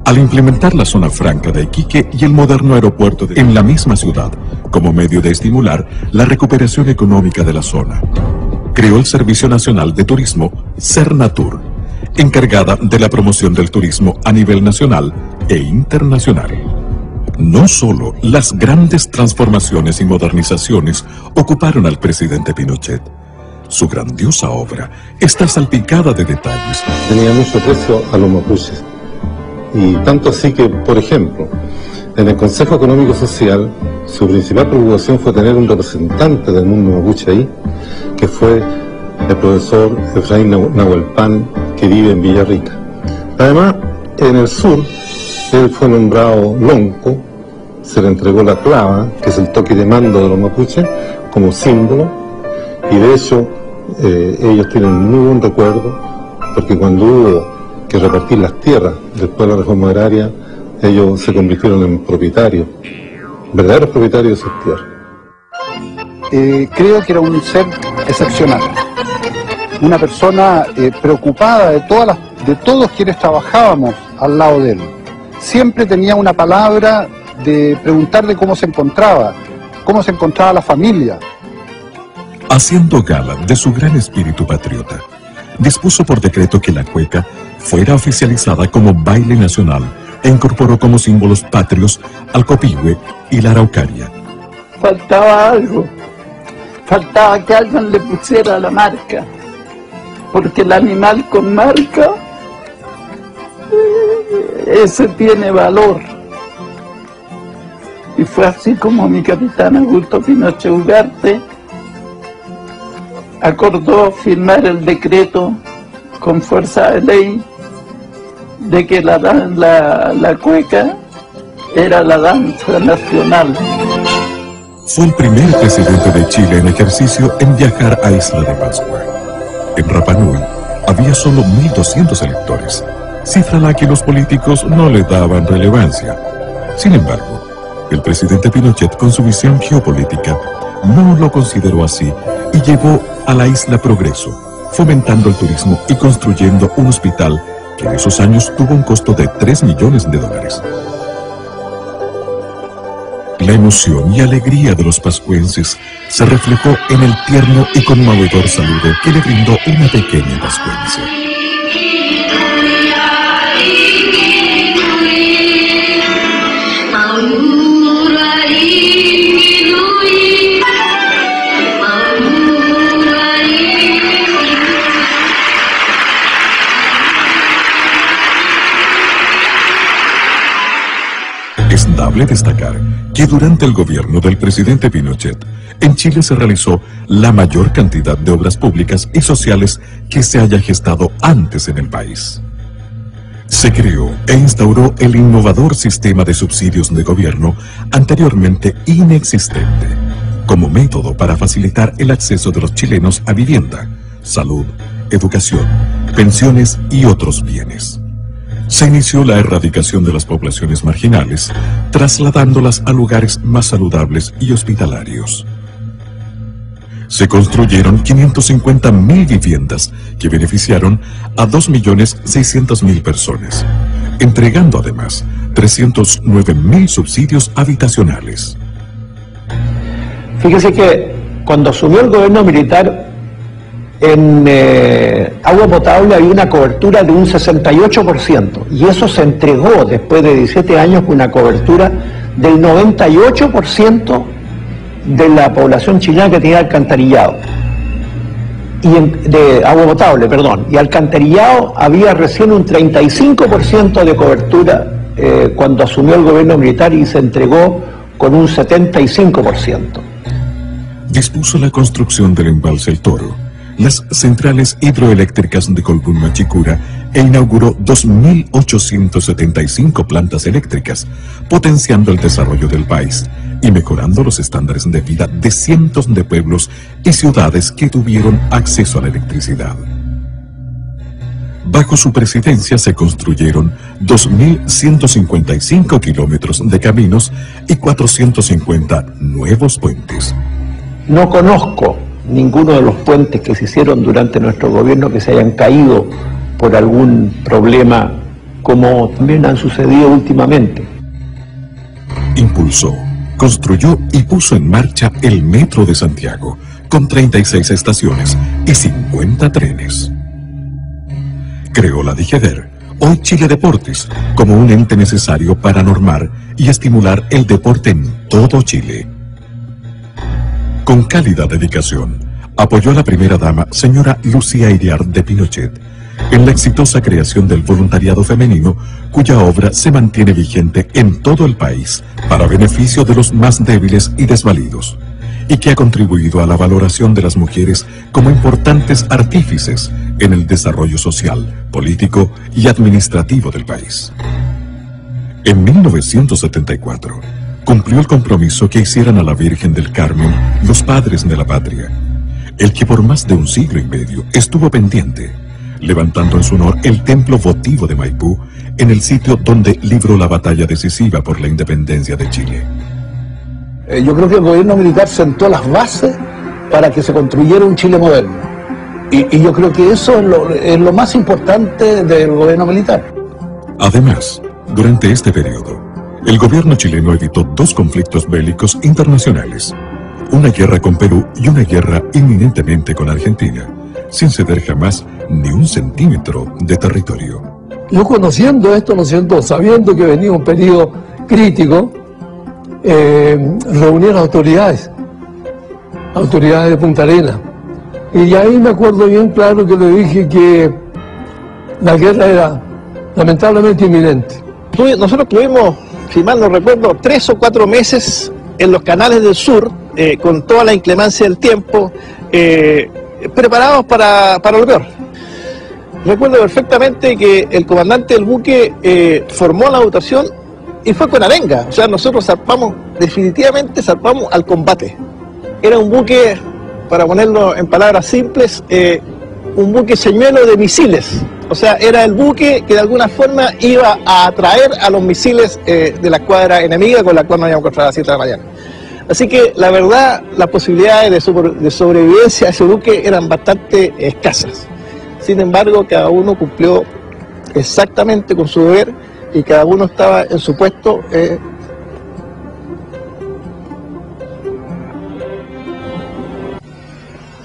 Al implementar la zona franca de Iquique y el moderno aeropuerto en la misma ciudad, como medio de estimular la recuperación económica de la zona, creó el Servicio Nacional de Turismo, Sernatur, encargada de la promoción del turismo a nivel nacional e internacional. No solo las grandes transformaciones y modernizaciones ocuparon al presidente Pinochet. Su grandiosa obra está salpicada de detalles. Tenía mucho aprecio a los mapuches. Y tanto así que, por ejemplo, en el Consejo Económico Social, su principal preocupación fue tener un representante del mundo mapuche ahí, que fue el profesor Efraín Nahuelpan, que vive en Villarrica. Además, en el sur, él fue nombrado lonco, se le entregó la clava, que es el toque de mando de los mapuches, como símbolo, y de hecho, ellos tienen muy buen recuerdo, porque cuando hubo que repartir las tierras después de la reforma agraria, ellos se convirtieron en propietarios, verdaderos propietarios de sus tierras. Creo que era un ser excepcional, una persona preocupada de todos quienes trabajábamos al lado de él. Siempre tenía una palabra de preguntarle cómo se encontraba la familia. Haciendo gala de su gran espíritu patriota, dispuso por decreto que la cueca fuera oficializada como baile nacional e incorporó como símbolos patrios al copihue y la araucaria. Faltaba algo, faltaba que alguien le pusiera la marca, porque el animal con marca, ese tiene valor. Y fue así como mi capitán Augusto Pinochet Ugarte acordó firmar el decreto con fuerza de ley de que la cueca era la danza nacional. Fue el primer presidente de Chile en ejercicio en viajar a Isla de Pascua. En Rapa Nui había solo 1.200 electores, cifra a la que los políticos no le daban relevancia. Sin embargo, el presidente Pinochet, con su visión geopolítica, no lo consideró así y llevó a la isla progreso, fomentando el turismo y construyendo un hospital que en esos años tuvo un costo de $3 millones. La emoción y alegría de los pascuenses se reflejó en el tierno y conmovedor saludo que le brindó una pequeña pascuense. Inevitable destacar que durante el gobierno del presidente Pinochet, en Chile se realizó la mayor cantidad de obras públicas y sociales que se haya gestado antes en el país. Se creó e instauró el innovador sistema de subsidios de gobierno anteriormente inexistente, como método para facilitar el acceso de los chilenos a vivienda, salud, educación, pensiones y otros bienes. Se inició la erradicación de las poblaciones marginales, trasladándolas a lugares más saludables y hospitalarios. Se construyeron 550.000 viviendas que beneficiaron a 2.600.000 personas, entregando además 309.000 subsidios habitacionales. Fíjese que cuando asumió el gobierno militar, en agua potable había una cobertura de un 68%, y eso se entregó después de 17 años con una cobertura del 98% de la población chilena que tenía alcantarillado, de agua potable, perdón, y alcantarillado había recién un 35% de cobertura cuando asumió el gobierno militar, y se entregó con un 75%. Dispuso la construcción del embalse El Toro, las centrales hidroeléctricas de Colbún Machicura e inauguró 2.875 plantas eléctricas, potenciando el desarrollo del país y mejorando los estándares de vida de cientos de pueblos y ciudades que tuvieron acceso a la electricidad. Bajo su presidencia se construyeron 2.155 kilómetros de caminos y 450 nuevos puentes. No conozco ninguno de los puentes que se hicieron durante nuestro gobierno que se hayan caído por algún problema, como también han sucedido últimamente. Impulsó, construyó y puso en marcha el Metro de Santiago, con 36 estaciones y 50 trenes. Creó la DIGEDER, hoy Chile Deportes, como un ente necesario para normar y estimular el deporte en todo Chile. Con cálida dedicación, apoyó a la primera dama, señora Lucía Iriart de Pinochet, en la exitosa creación del voluntariado femenino, cuya obra se mantiene vigente en todo el país para beneficio de los más débiles y desvalidos, y que ha contribuido a la valoración de las mujeres como importantes artífices en el desarrollo social, político y administrativo del país. En 1974, cumplió el compromiso que hicieran a la Virgen del Carmen los padres de la patria, el que por más de un siglo y medio estuvo pendiente, levantando en su honor el templo votivo de Maipú, en el sitio donde libró la batalla decisiva por la independencia de Chile. Yo creo que el gobierno militar sentó las bases para que se construyera un Chile moderno, y yo creo que eso es lo más importante del gobierno militar. Además, durante este periodo, el gobierno chileno evitó 2 conflictos bélicos internacionales, una guerra con Perú y una guerra inminentemente con Argentina, sin ceder jamás ni un centímetro de territorio. Yo conociendo esto, ¿no es cierto?, sabiendo que venía un periodo crítico, reuní a las autoridades de Punta Arenas, y ahí me acuerdo bien claro que le dije que la guerra era lamentablemente inminente. Nosotros tuvimos, si mal no recuerdo, 3 o 4 meses en los canales del sur, con toda la inclemencia del tiempo, preparados para lo peor. Recuerdo perfectamente que el comandante del buque formó la dotación y fue con arenga. O sea, nosotros definitivamente zarpamos al combate. Era un buque, para ponerlo en palabras simples, un buque señuelo de misiles. O sea, era el buque que de alguna forma iba a atraer a los misiles de la escuadra enemiga con la cual nos íbamos a encontrar a las 7 de la mañana. Así que la verdad, las posibilidades de sobrevivencia a ese buque eran bastante escasas. Sin embargo, cada uno cumplió exactamente con su deber y cada uno estaba en su puesto.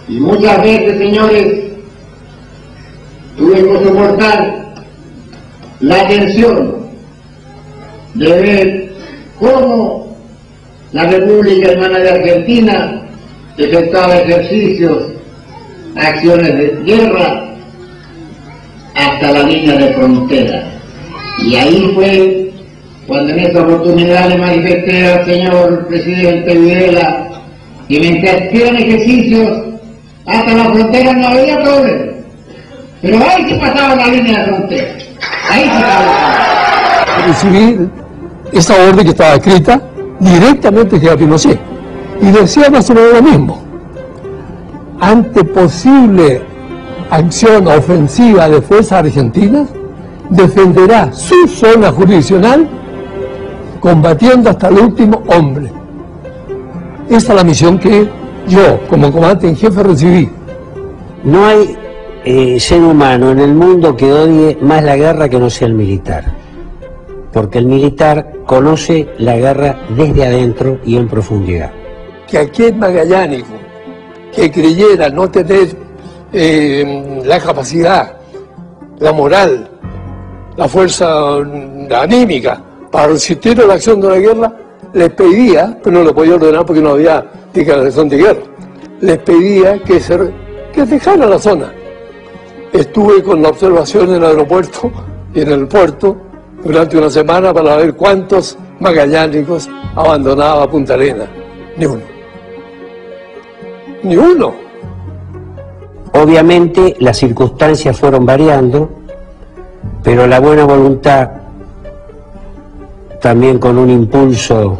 Y muchas veces, señores, tuve que soportar la tensión de ver cómo la República Hermana de Argentina efectuaba ejercicios, acciones de guerra hasta la línea de frontera. Y ahí fue cuando en esa oportunidad le manifesté al señor presidente Videla que mientras hacían ejercicios hasta la frontera no había problema. Pero ahí se pasaba la línea de frontera. Ahí se pasaba. Recibí esa orden que estaba escrita directamente de Pinochet y decía más o menos lo mismo. Ante posible acción ofensiva de fuerzas argentinas, defenderá su zona jurisdiccional combatiendo hasta el último hombre. Esa es la misión que yo, como comandante en jefe, recibí. No hay ser humano en el mundo que odie más la guerra que no sea el militar. Porque el militar conoce la guerra desde adentro y en profundidad. Que aquel magallánico que creyera no tener la capacidad, la moral, la fuerza anímica para resistir a la acción de la guerra, les pedía, pero no lo podía ordenar porque no había declaración de guerra, les pedía que dejaran la zona. Estuve con la observación en el aeropuerto y en el puerto durante una semana para ver cuántos magallánicos abandonaba Punta Arenas. Ni uno. Ni uno. Obviamente las circunstancias fueron variando, pero la buena voluntad, también con un impulso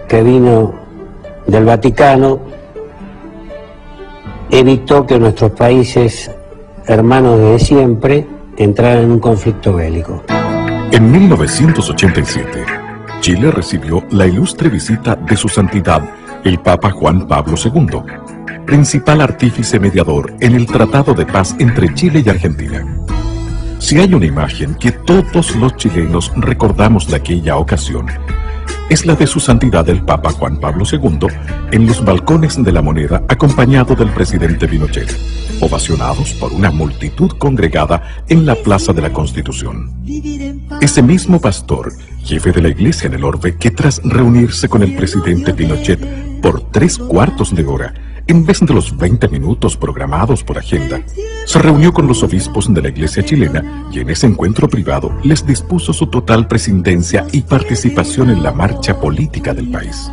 que vino del Vaticano, evitó que nuestros países hermanos desde siempre entraran en un conflicto bélico. En 1987, Chile recibió la ilustre visita de su santidad, el Papa Juan Pablo II, principal artífice mediador en el Tratado de Paz entre Chile y Argentina. Si hay una imagen que todos los chilenos recordamos de aquella ocasión, es la de su santidad el Papa Juan Pablo II en los balcones de la Moneda acompañado del presidente Pinochet, ovacionados por una multitud congregada en la Plaza de la Constitución. Ese mismo pastor, jefe de la iglesia en el Orbe, que tras reunirse con el presidente Pinochet por 3/4 de hora, en vez de los 20 minutos programados por agenda, se reunió con los obispos de la iglesia chilena y en ese encuentro privado les dispuso su total presidencia y participación en la marcha política del país.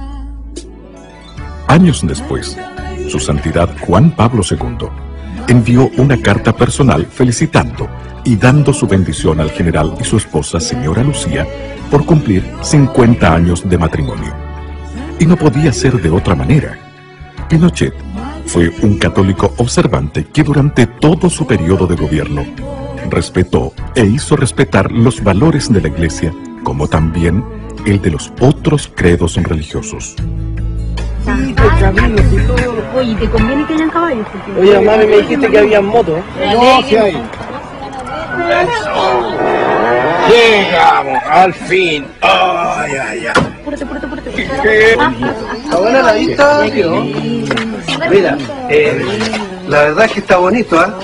Años después, su santidad Juan Pablo II envió una carta personal felicitando y dando su bendición al general y su esposa, señora Lucía, por cumplir 50 años de matrimonio. Y no podía ser de otra manera. Pinochet fue un católico observante que durante todo su periodo de gobierno respetó e hizo respetar los valores de la Iglesia, como también el de los otros credos religiosos. Oye, ¿te conviene que hayan caballos? Oye, mami, me dijiste que había motos. No, sí hay. Llegamos, al fin. Ay, ay, ay. Púrate. Está buena la vista. Mira, la verdad es que está bonito, ¿ah?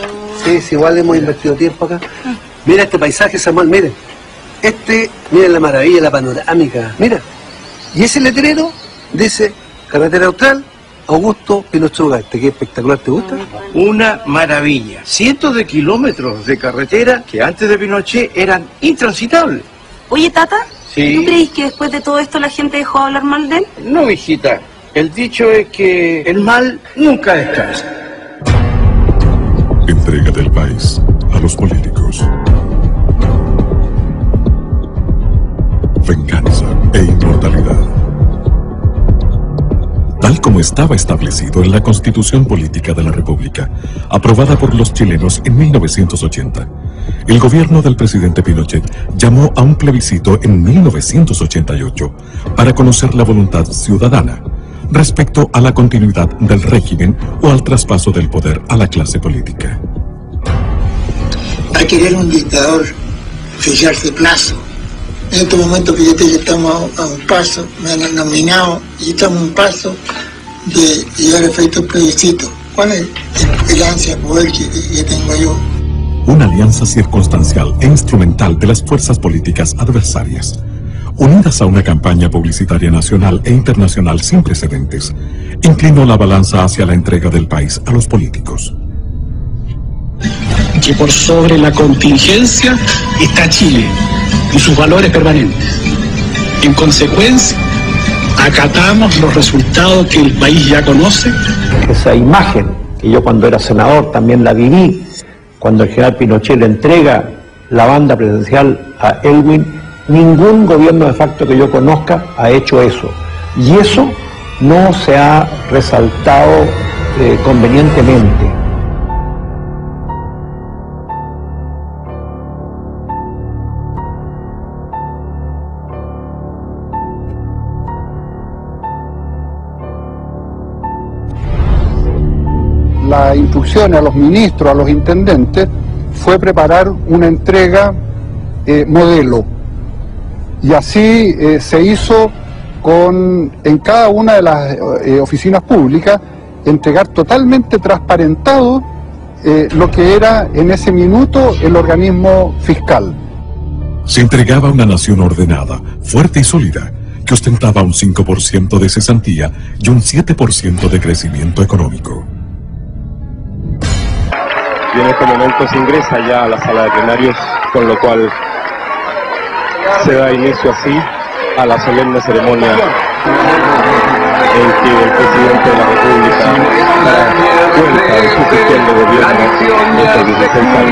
Sí, igual hemos invertido tiempo acá. Mira este paisaje, Samuel, miren. Miren la maravilla, la panorámica. Mira. Y ese letrero dice Carretera Austral, Augusto Pinochet Ugarte. Qué espectacular, ¿te gusta? Una maravilla. Cientos de kilómetros de carretera que antes de Pinochet eran intransitables. Oye, Tata, Sí. ¿tú crees que después de todo esto la gente dejó de hablar mal de él? No, hijita. El dicho es que el mal nunca descansa. Entrega del país a los políticos. Venganza e inmortalidad. Tal como estaba establecido en la Constitución Política de la República, aprobada por los chilenos en 1980, el gobierno del presidente Pinochet llamó a un plebiscito en 1988 para conocer la voluntad ciudadana respecto a la continuidad del régimen o al traspaso del poder a la clase política. Hay que ver un dictador fijarse plazo. En este momento que estamos a un paso, me han nominado y estamos a un paso de llegar a efecto plebiscito. ¿Cuál es el ansia de poder que tengo yo? Una alianza circunstancial e instrumental de las fuerzas políticas adversarias, unidas a una campaña publicitaria nacional e internacional sin precedentes, inclinó la balanza hacia la entrega del país a los políticos. Que por sobre la contingencia está Chile y sus valores permanentes. En consecuencia, acatamos los resultados que el país ya conoce. Esa imagen, que yo cuando era senador también la viví, cuando el general Pinochet le entrega la banda presidencial a Elwin, ningún gobierno de facto que yo conozca ha hecho eso. Y eso no se ha resaltado convenientemente. La instrucción a los ministros, a los intendentes, fue preparar una entrega modelo. Y así se hizo en cada una de las oficinas públicas, entregar totalmente transparentado lo que era en ese minuto el organismo fiscal. Se entregaba a una nación ordenada, fuerte y sólida, que ostentaba un 5% de cesantía y un 7% de crecimiento económico. Y en este momento se ingresa ya a la sala de plenarios, con lo cual se da inicio así a la solemne ceremonia en que el presidente de la República da cuenta de su gestión de gobierno de servicio central.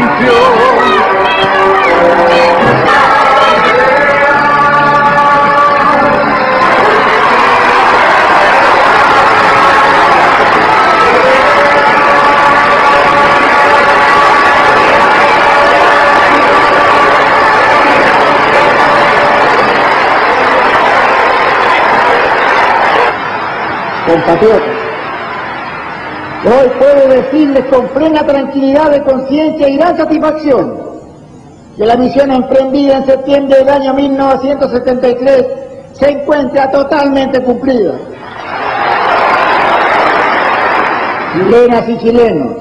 Compatriotas, hoy puedo decirles con plena tranquilidad de conciencia y gran satisfacción que la misión emprendida en septiembre del año 1973 se encuentra totalmente cumplida. Chilenas y chilenos,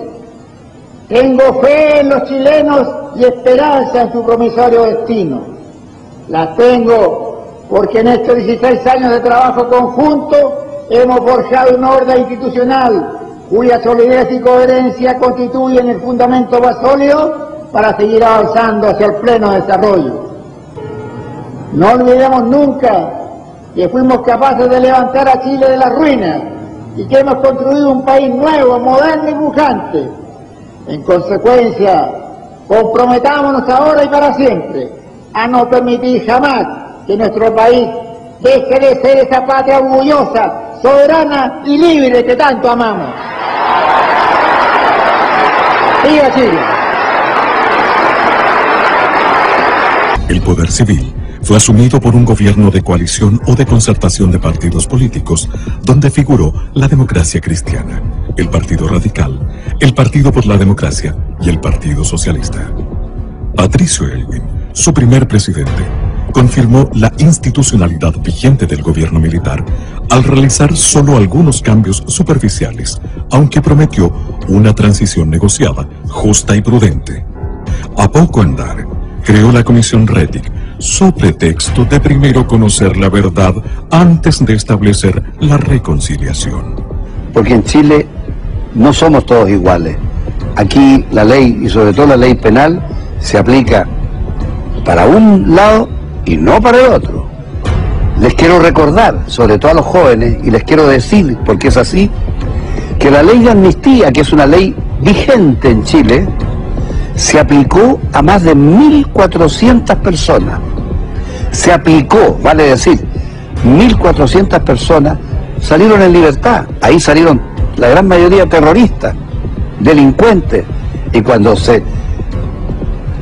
tengo fe en los chilenos y esperanza en su promisorio destino. La tengo porque en estos 16 años de trabajo conjunto hemos forjado una orden institucional cuya solidez y coherencia constituyen el fundamento más sólido para seguir avanzando hacia el pleno desarrollo. No olvidemos nunca que fuimos capaces de levantar a Chile de las ruinas y que hemos construido un país nuevo, moderno y pujante. En consecuencia, comprometámonos ahora y para siempre a no permitir jamás que nuestro país deje de ser esa patria orgullosa, soberana y libre que tanto amamos. ¡Viva Chile! El poder civil fue asumido por un gobierno de coalición o de concertación de partidos políticos, donde figuró la Democracia Cristiana, el Partido Radical, el Partido por la Democracia y el Partido Socialista. Patricio Elwin, su primer presidente, confirmó la institucionalidad vigente del gobierno militar al realizar solo algunos cambios superficiales, aunque prometió una transición negociada, justa y prudente. A poco andar, creó la Comisión Rettig, su pretexto de primero conocer la verdad antes de establecer la reconciliación. Porque en Chile no somos todos iguales. Aquí la ley, y sobre todo la ley penal, se aplica para un lado y no para el otro. Les quiero recordar, sobre todo a los jóvenes, y les quiero decir, porque es así, que la ley de amnistía, que es una ley vigente en Chile, se aplicó a más de 1.400 personas. Se aplicó, vale decir, 1.400 personas salieron en libertad. Ahí salieron la gran mayoría terroristas, delincuentes, y cuando se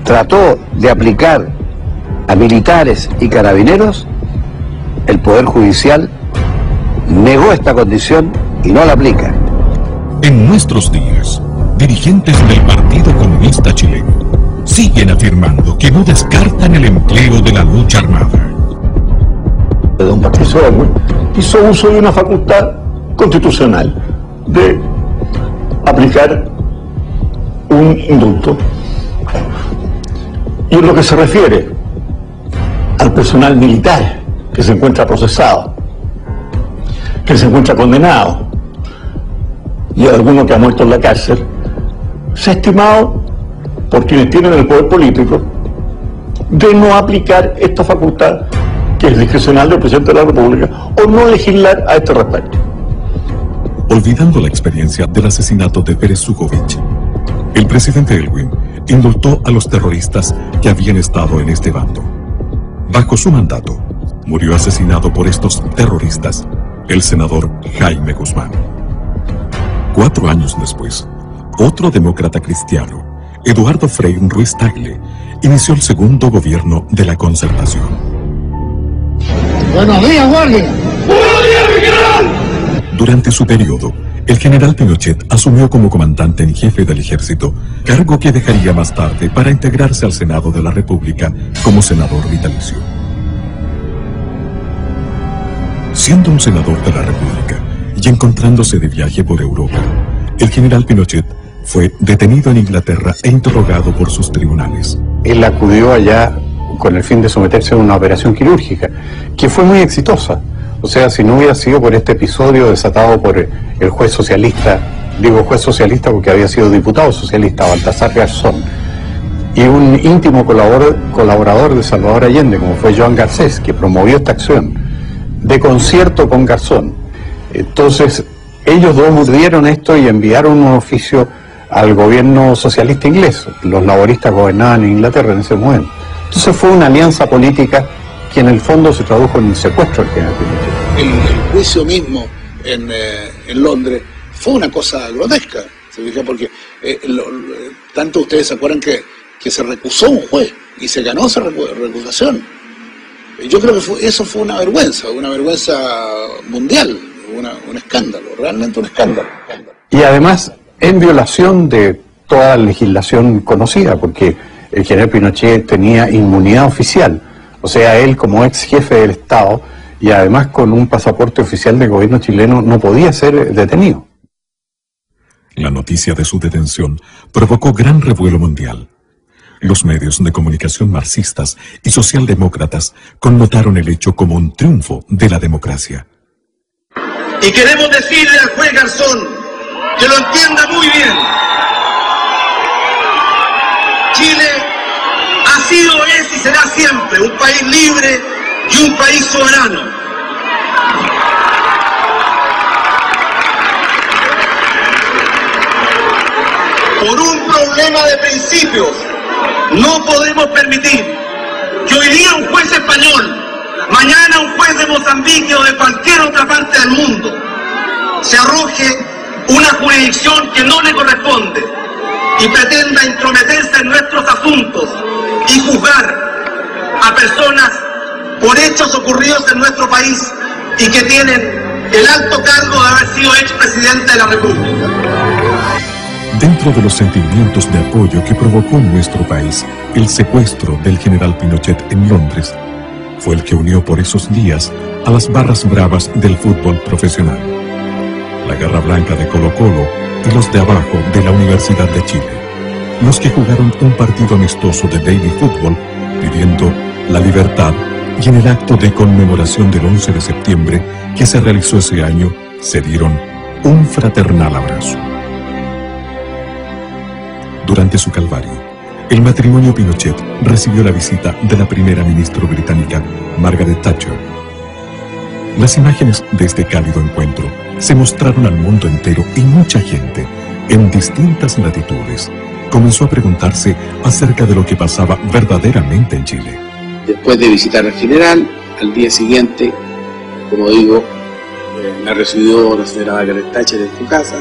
trató de aplicar a militares y carabineros, el Poder Judicial negó esta condición y no la aplica. En nuestros días, dirigentes del Partido Comunista Chileno siguen afirmando que no descartan el empleo de la lucha armada. Don Patricio Elwin hizo uso de una facultad constitucional de aplicar un indulto. Y en lo que se refiere al personal militar que se encuentra procesado, que se encuentra condenado, y a alguno que ha muerto en la cárcel, se ha estimado por quienes tienen el poder político de no aplicar esta facultad que es discrecional del presidente de la República, o no legislar a este respecto. Olvidando la experiencia del asesinato de Pérez Zukovich, el presidente Elwin indultó a los terroristas que habían estado en este bando. Bajo su mandato, murió asesinado por estos terroristas el senador Jaime Guzmán. 4 años después, otro demócrata cristiano, Eduardo Frei Ruiz Tagle, inició el segundo gobierno de la Concertación. Buenos días, guardia. ¡Buenos días, mi general! Durante su periodo, el general Pinochet asumió como comandante en jefe del ejército, cargo que dejaría más tarde para integrarse al Senado de la República como senador vitalicio. Siendo un senador de la República y encontrándose de viaje por Europa, el general Pinochet fue detenido en Inglaterra e interrogado por sus tribunales. Él acudió allá con el fin de someterse a una operación quirúrgica, que fue muy exitosa. O sea, si no hubiera sido por este episodio desatado por el juez socialista, digo juez socialista porque había sido diputado socialista, Baltasar Garzón, y un íntimo colaborador de Salvador Allende, como fue Joan Garcés, que promovió esta acción, de concierto con Garzón. Entonces, ellos dos urdieron esto y enviaron un oficio al gobierno socialista inglés. Los laboristas gobernaban en Inglaterra en ese momento. Entonces fue una alianza política que en el fondo se tradujo en el secuestro del general Pinochet. El juicio mismo en Londres fue una cosa grotesca, ¿se fija? Porque tanto ustedes se acuerdan que se recusó un juez y se ganó esa recusación. Yo creo que eso fue una vergüenza mundial, un escándalo, realmente un escándalo. Y además en violación de toda la legislación conocida, porque el general Pinochet tenía inmunidad oficial, o sea, él como ex jefe del Estado y además con un pasaporte oficial del gobierno chileno no podía ser detenido. La noticia de su detención provocó gran revuelo mundial. Los medios de comunicación marxistas y socialdemócratas connotaron el hecho como un triunfo de la democracia. Y queremos decirle al juez Garzón que lo entienda muy bien. Chile ha sido, es y será siempre un país libre y un país soberano. Por un problema de principios, no podemos permitir que hoy día un juez español, mañana un juez de Mozambique o de cualquier otra parte del mundo, se arroje una jurisdicción que no le corresponde y pretenda intrometerse en nuestros asuntos y juzgar a personas por hechos ocurridos en nuestro país y que tienen el alto cargo de haber sido expresidente de la República. Dentro de los sentimientos de apoyo que provocó en nuestro país el secuestro del general Pinochet en Londres, fue el que unió por esos días a las barras bravas del fútbol profesional, la Garra Blanca de Colo-Colo y los de abajo de la Universidad de Chile, los que jugaron un partido amistoso de baby fútbol pidiendo la libertad, y en el acto de conmemoración del 11 de septiembre que se realizó ese año se dieron un fraternal abrazo. Durante su calvario, el matrimonio Pinochet recibió la visita de la primera ministra británica, Margaret Thatcher. Las imágenes de este cálido encuentro se mostraron al mundo entero y mucha gente, en distintas latitudes, comenzó a preguntarse acerca de lo que pasaba verdaderamente en Chile. Después de visitar al general, al día siguiente, como digo, me recibió la señora Margaret Thatcher en su casa.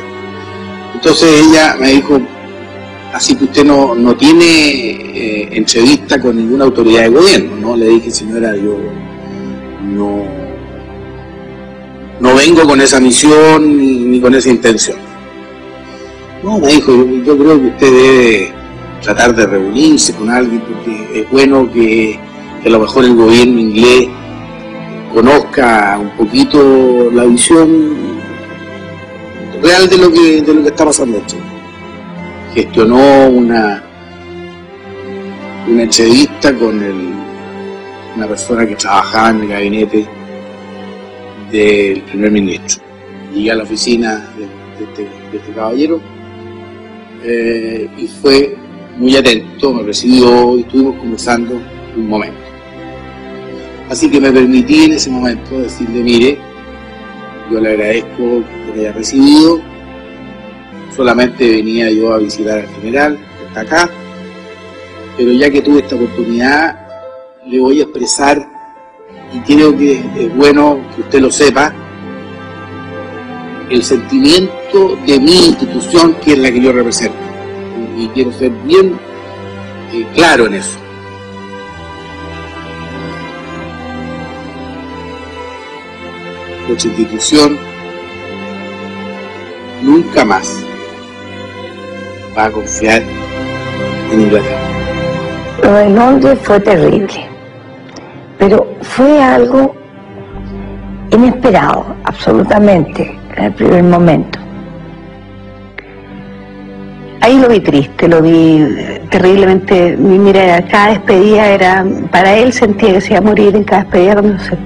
Entonces ella me dijo: así que usted no tiene entrevista con ninguna autoridad de gobierno, ¿no? Le dije: señora, yo no vengo con esa misión ni con esa intención. No, me dijo, yo creo que usted debe tratar de reunirse con alguien, porque es bueno que a lo mejor el gobierno inglés conozca un poquito la visión real de lo que está pasando en Chile. Gestionó una entrevista con una persona que trabajaba en el gabinete del primer ministro. Llegué a la oficina de este caballero y fue muy atento, me recibió y estuvimos conversando un momento. Así que me permití en ese momento decirle, mire, yo le agradezco que me haya recibido, solamente venía yo a visitar al general, que está acá, pero ya que tuve esta oportunidad, le voy a expresar, y creo que es bueno que usted lo sepa, el sentimiento de mi institución, que es la que yo represento. Y quiero ser bien claro en eso. Nuestra institución nunca más va a confiar en Inglaterra. Lo de Londres fue terrible, pero fue algo inesperado, absolutamente, en el primer momento. Ahí lo vi triste, lo vi terriblemente. Mira, cada despedida era, para él sentía que se iba a morir en cada despedida cuando se...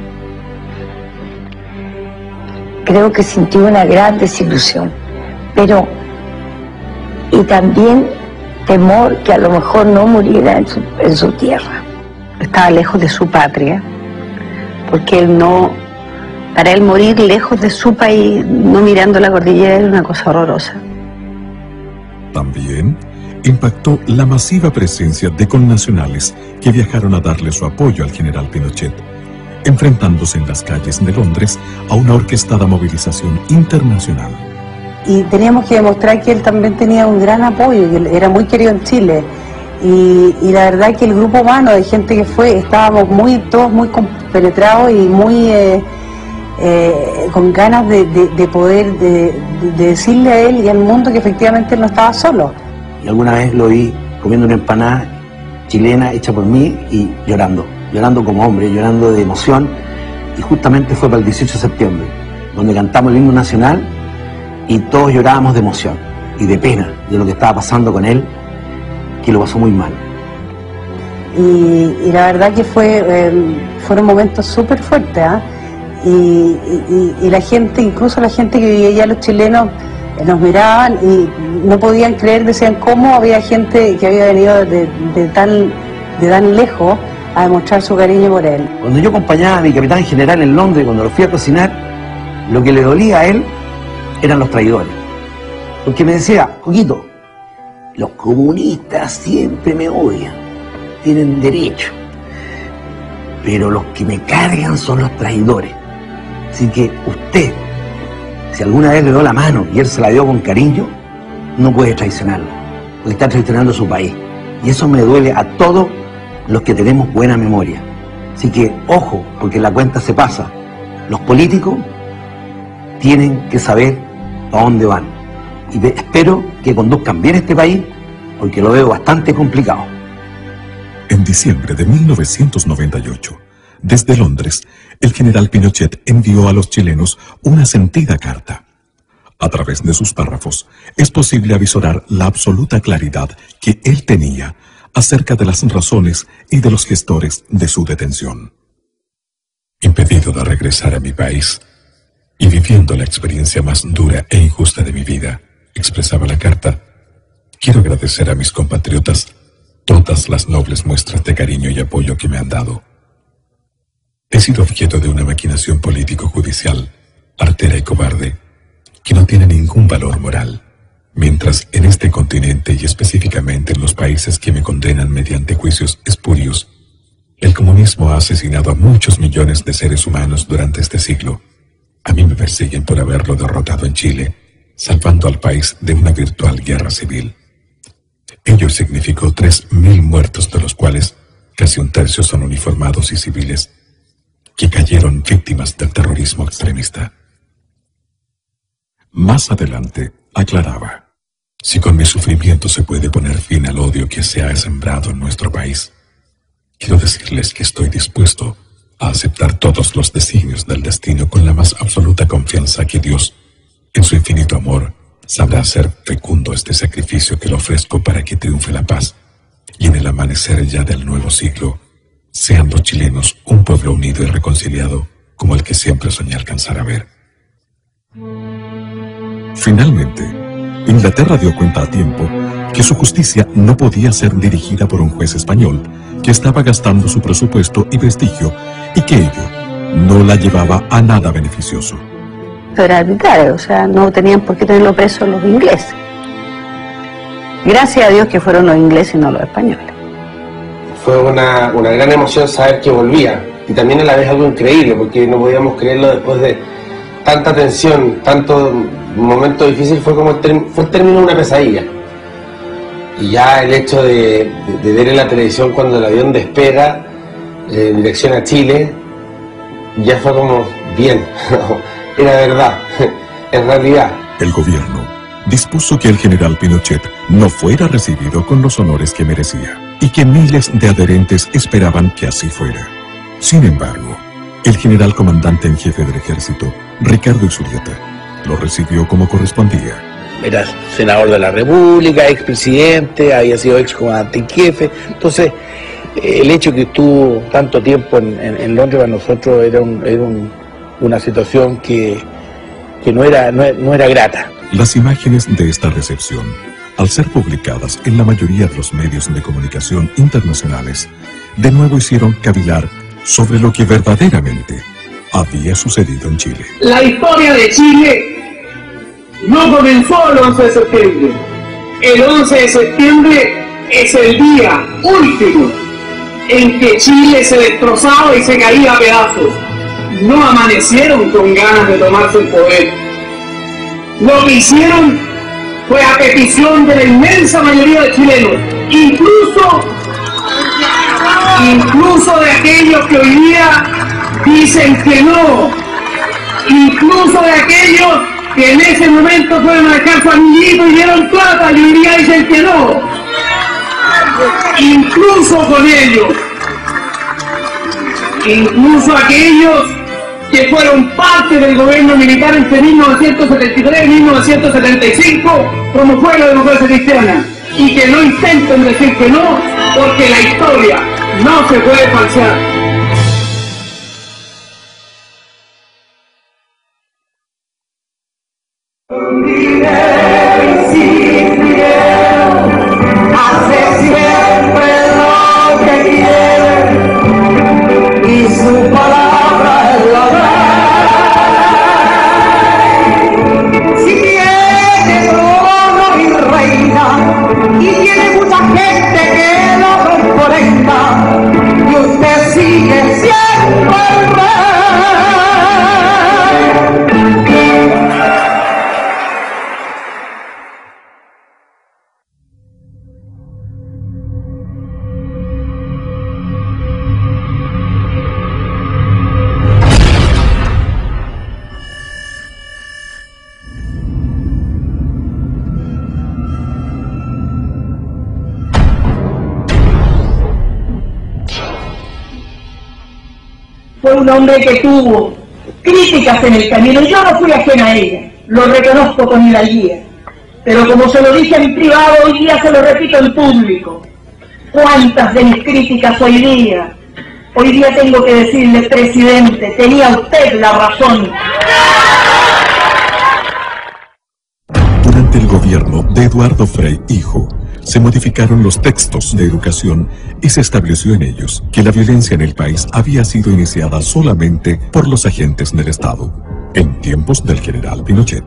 Creo que sintió una gran desilusión, pero y también temor que a lo mejor no muriera en su tierra. Estaba lejos de su patria, porque él no, para él morir lejos de su país, no mirando la cordillera, era una cosa horrorosa. También impactó la masiva presencia de connacionales que viajaron a darle su apoyo al general Pinochet, enfrentándose en las calles de Londres a una orquestada movilización internacional. Y teníamos que demostrar que él también tenía un gran apoyo, y él era muy querido en Chile. Y la verdad que el grupo humano de gente que fue, estábamos todos muy compenetrados y muy con ganas de poder de decirle a él y al mundo que efectivamente él no estaba solo. Y alguna vez lo vi comiendo una empanada chilena hecha por mí y llorando como hombre, llorando de emoción, y justamente fue para el 18 de septiembre, donde cantamos el himno nacional y todos llorábamos de emoción y de pena de lo que estaba pasando con él, que lo pasó muy mal. Y la verdad que fueron momentos súper fuertes, ¿eh? Y la gente, incluso la gente que vivía allá, los chilenos, nos miraban y no podían creer, decían cómo había gente que había venido de tan lejos a demostrar su cariño por él. Cuando yo acompañaba a mi capitán general en Londres, cuando lo fui a cocinar, lo que le dolía a él eran los traidores. Porque me decía, Coquito, los comunistas siempre me odian, tienen derecho, pero los que me cargan son los traidores. Así que usted, si alguna vez le dio la mano y él se la dio con cariño, no puede traicionarlo, porque está traicionando a su país. Y eso me duele a todos los que tenemos buena memoria. Así que, ojo, porque la cuenta se pasa. Los políticos tienen que saber a dónde van. Y espero que conduzcan bien este país, porque lo veo bastante complicado. En diciembre de 1998, desde Londres, el general Pinochet envió a los chilenos una sentida carta. A través de sus párrafos, es posible avisorar la absoluta claridad que él tenía acerca de las razones y de los gestores de su detención. Impedido de regresar a mi país y viviendo la experiencia más dura e injusta de mi vida, expresaba la carta, quiero agradecer a mis compatriotas todas las nobles muestras de cariño y apoyo que me han dado. He sido objeto de una maquinación político-judicial, artera y cobarde, que no tiene ningún valor moral, mientras en este continente y específicamente en los países que me condenan mediante juicios espurios, el comunismo ha asesinado a muchos millones de seres humanos durante este siglo. A mí me persiguen por haberlo derrotado en Chile, salvando al país de una virtual guerra civil. Ello significó 3.000 muertos, de los cuales casi un tercio son uniformados y civiles, que cayeron víctimas del terrorismo extremista. Más adelante, aclaraba, si con mi sufrimiento se puede poner fin al odio que se ha sembrado en nuestro país, quiero decirles que estoy dispuesto a aceptar todos los designios del destino con la más absoluta confianza que Dios, en su infinito amor, sabrá hacer fecundo este sacrificio que le ofrezco para que triunfe la paz, y en el amanecer ya del nuevo siglo, sean los chilenos un pueblo unido y reconciliado como el que siempre soñé alcanzar a ver. Finalmente, Inglaterra dio cuenta a tiempo que su justicia no podía ser dirigida por un juez español que estaba gastando su presupuesto y prestigio y que ello no la llevaba a nada beneficioso. Era arbitrario, o sea, no tenían por qué tenerlo preso los ingleses. Gracias a Dios que fueron los ingleses y no los españoles. Fue una gran emoción saber que volvía, y también a la vez algo increíble, porque no podíamos creerlo después de tanta tensión, tanto momento difícil. Fue como el término de una pesadilla. Y ya el hecho de ver en la televisión cuando el avión despega en dirección a Chile, ya fue como, bien, era verdad, en realidad. El gobierno dispuso que el general Pinochet no fuera recibido con los honores que merecía, y que miles de adherentes esperaban que así fuera. Sin embargo, el general comandante en jefe del ejército, Ricardo Isurieta, lo recibió como correspondía. Era senador de la República, expresidente, había sido ex comandante en jefe. Entonces, el hecho que estuvo tanto tiempo en Londres para nosotros era una situación que no era grata. Las imágenes de esta recepción, al ser publicadas en la mayoría de los medios de comunicación internacionales, de nuevo hicieron cavilar sobre lo que verdaderamente había sucedido en Chile. La historia de Chile no comenzó el 11 de septiembre. El 11 de septiembre es el día último en que Chile se destrozaba y se caía a pedazos. No amanecieron con ganas de tomarse el poder. Lo que hicieron fue a petición de la inmensa mayoría de chilenos, incluso de aquellos que hoy día dicen que no, incluso de aquellos que en ese momento fueron a dejar su amiguito y dieron plata y hoy día dicen que no, incluso con ellos, incluso aquellos que fueron parte del gobierno militar entre 1973 y 1975, como fue la democracia cristiana, y que no intenten decir que no, porque la historia no se puede falsear. Hace siempre lo que quiere y su palabra es la ley. Si tiene trono y reina y tiene mucha gente que lo comprenda, y usted sigue siendo el rey. Fue un hombre que tuvo críticas en el camino, y yo no fui ajena a ella, lo reconozco con hidalguía, pero como se lo dije en privado, hoy día se lo repito en público. ¿Cuántas de mis críticas hoy día tengo que decirle, presidente, tenía usted la razón? Durante el gobierno de Eduardo Frei hijo, se modificaron los textos de educación y se estableció en ellos que la violencia en el país había sido iniciada solamente por los agentes del Estado, en tiempos del general Pinochet.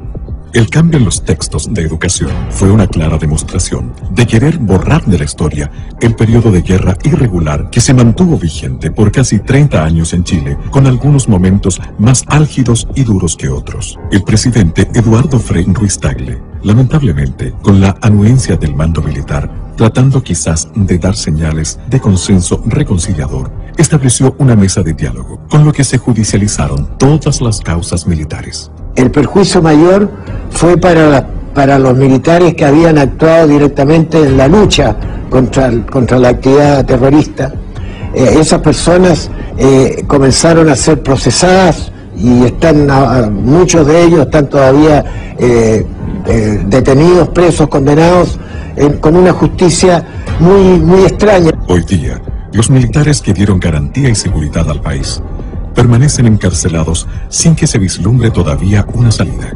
El cambio en los textos de educación fue una clara demostración de querer borrar de la historia el periodo de guerra irregular que se mantuvo vigente por casi 30 años en Chile, con algunos momentos más álgidos y duros que otros. El presidente Eduardo Frei Ruiz-Tagle, lamentablemente, con la anuencia del mando militar, tratando quizás de dar señales de consenso reconciliador, estableció una mesa de diálogo, con lo que se judicializaron todas las causas militares. El perjuicio mayor fue para los militares que habían actuado directamente en la lucha contra la actividad terrorista. Esas personas comenzaron a ser procesadas y muchos de ellos están todavía detenidos, presos, condenados, con una justicia muy extraña. Hoy día, los militares que dieron garantía y seguridad al país permanecen encarcelados sin que se vislumbre todavía una salida.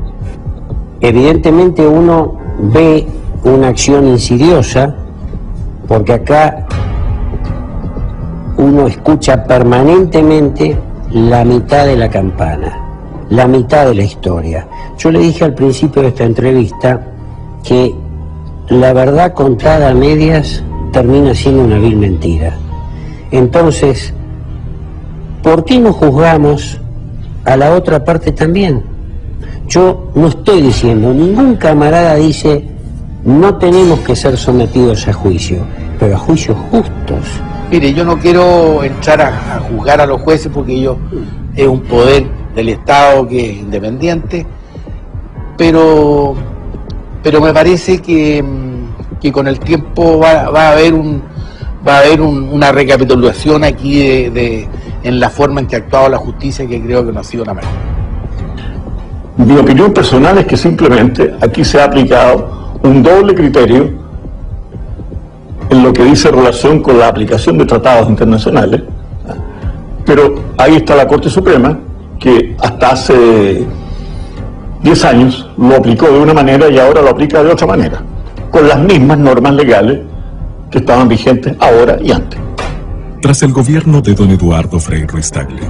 Evidentemente uno ve una acción insidiosa, porque acá uno escucha permanentemente la mitad de la campana, la mitad de la historia. Yo le dije al principio de esta entrevista que la verdad contada a medias termina siendo una vil mentira. Entonces, ¿por qué no juzgamos a la otra parte también? Yo no estoy diciendo, ningún camarada dice no tenemos que ser sometidos a juicio, pero a juicios justos. Mire, yo no quiero entrar a juzgar a los jueces porque ellos es un poder del Estado que es independiente, pero me parece que con el tiempo va a haber una recapitulación aquí en la forma en que ha actuado la justicia, que creo que no ha sido la mejor. Mi opinión personal es que simplemente aquí se ha aplicado un doble criterio en lo que dice relación con la aplicación de tratados internacionales, pero ahí está la Corte Suprema, que hasta hace 10 años lo aplicó de una manera y ahora lo aplica de otra manera, con las mismas normas legales que estaban vigentes ahora y antes. Tras el gobierno de don Eduardo Frei Ruiz-Tagle,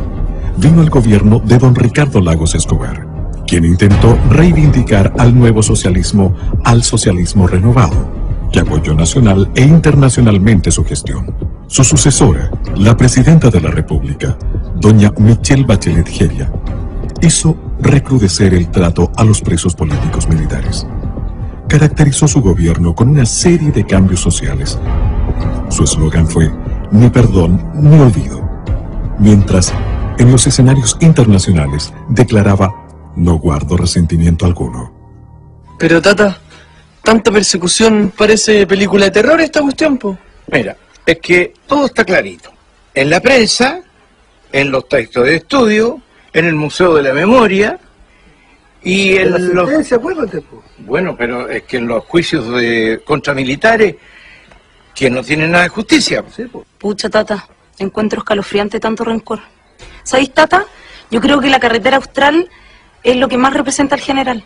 vino el gobierno de don Ricardo Lagos Escobar, quien intentó reivindicar al nuevo socialismo, al socialismo renovado, que apoyó nacional e internacionalmente su gestión. Su sucesora, la presidenta de la República, doña Michelle Bachelet Jeria, hizo recrudecer el trato a los presos políticos militares. Caracterizó su gobierno con una serie de cambios sociales. Su eslogan fue ni perdón ni olvido, mientras en los escenarios internacionales declaraba no guardo resentimiento alguno. Pero Tata, tanta persecución, parece película de terror esta cuestión, po. Mira, es que todo está clarito. En la prensa, en los textos de estudio, en el Museo de la Memoria y en la sentencia, acuérdate, po. Bueno, pero es que en los juicios contra militares, que no tienen nada de justicia. Sí, po. Pucha, Tata, encuentro escalofriante tanto rencor. ¿Sabéis, Tata? Yo creo que la carretera austral es lo que más representa al general.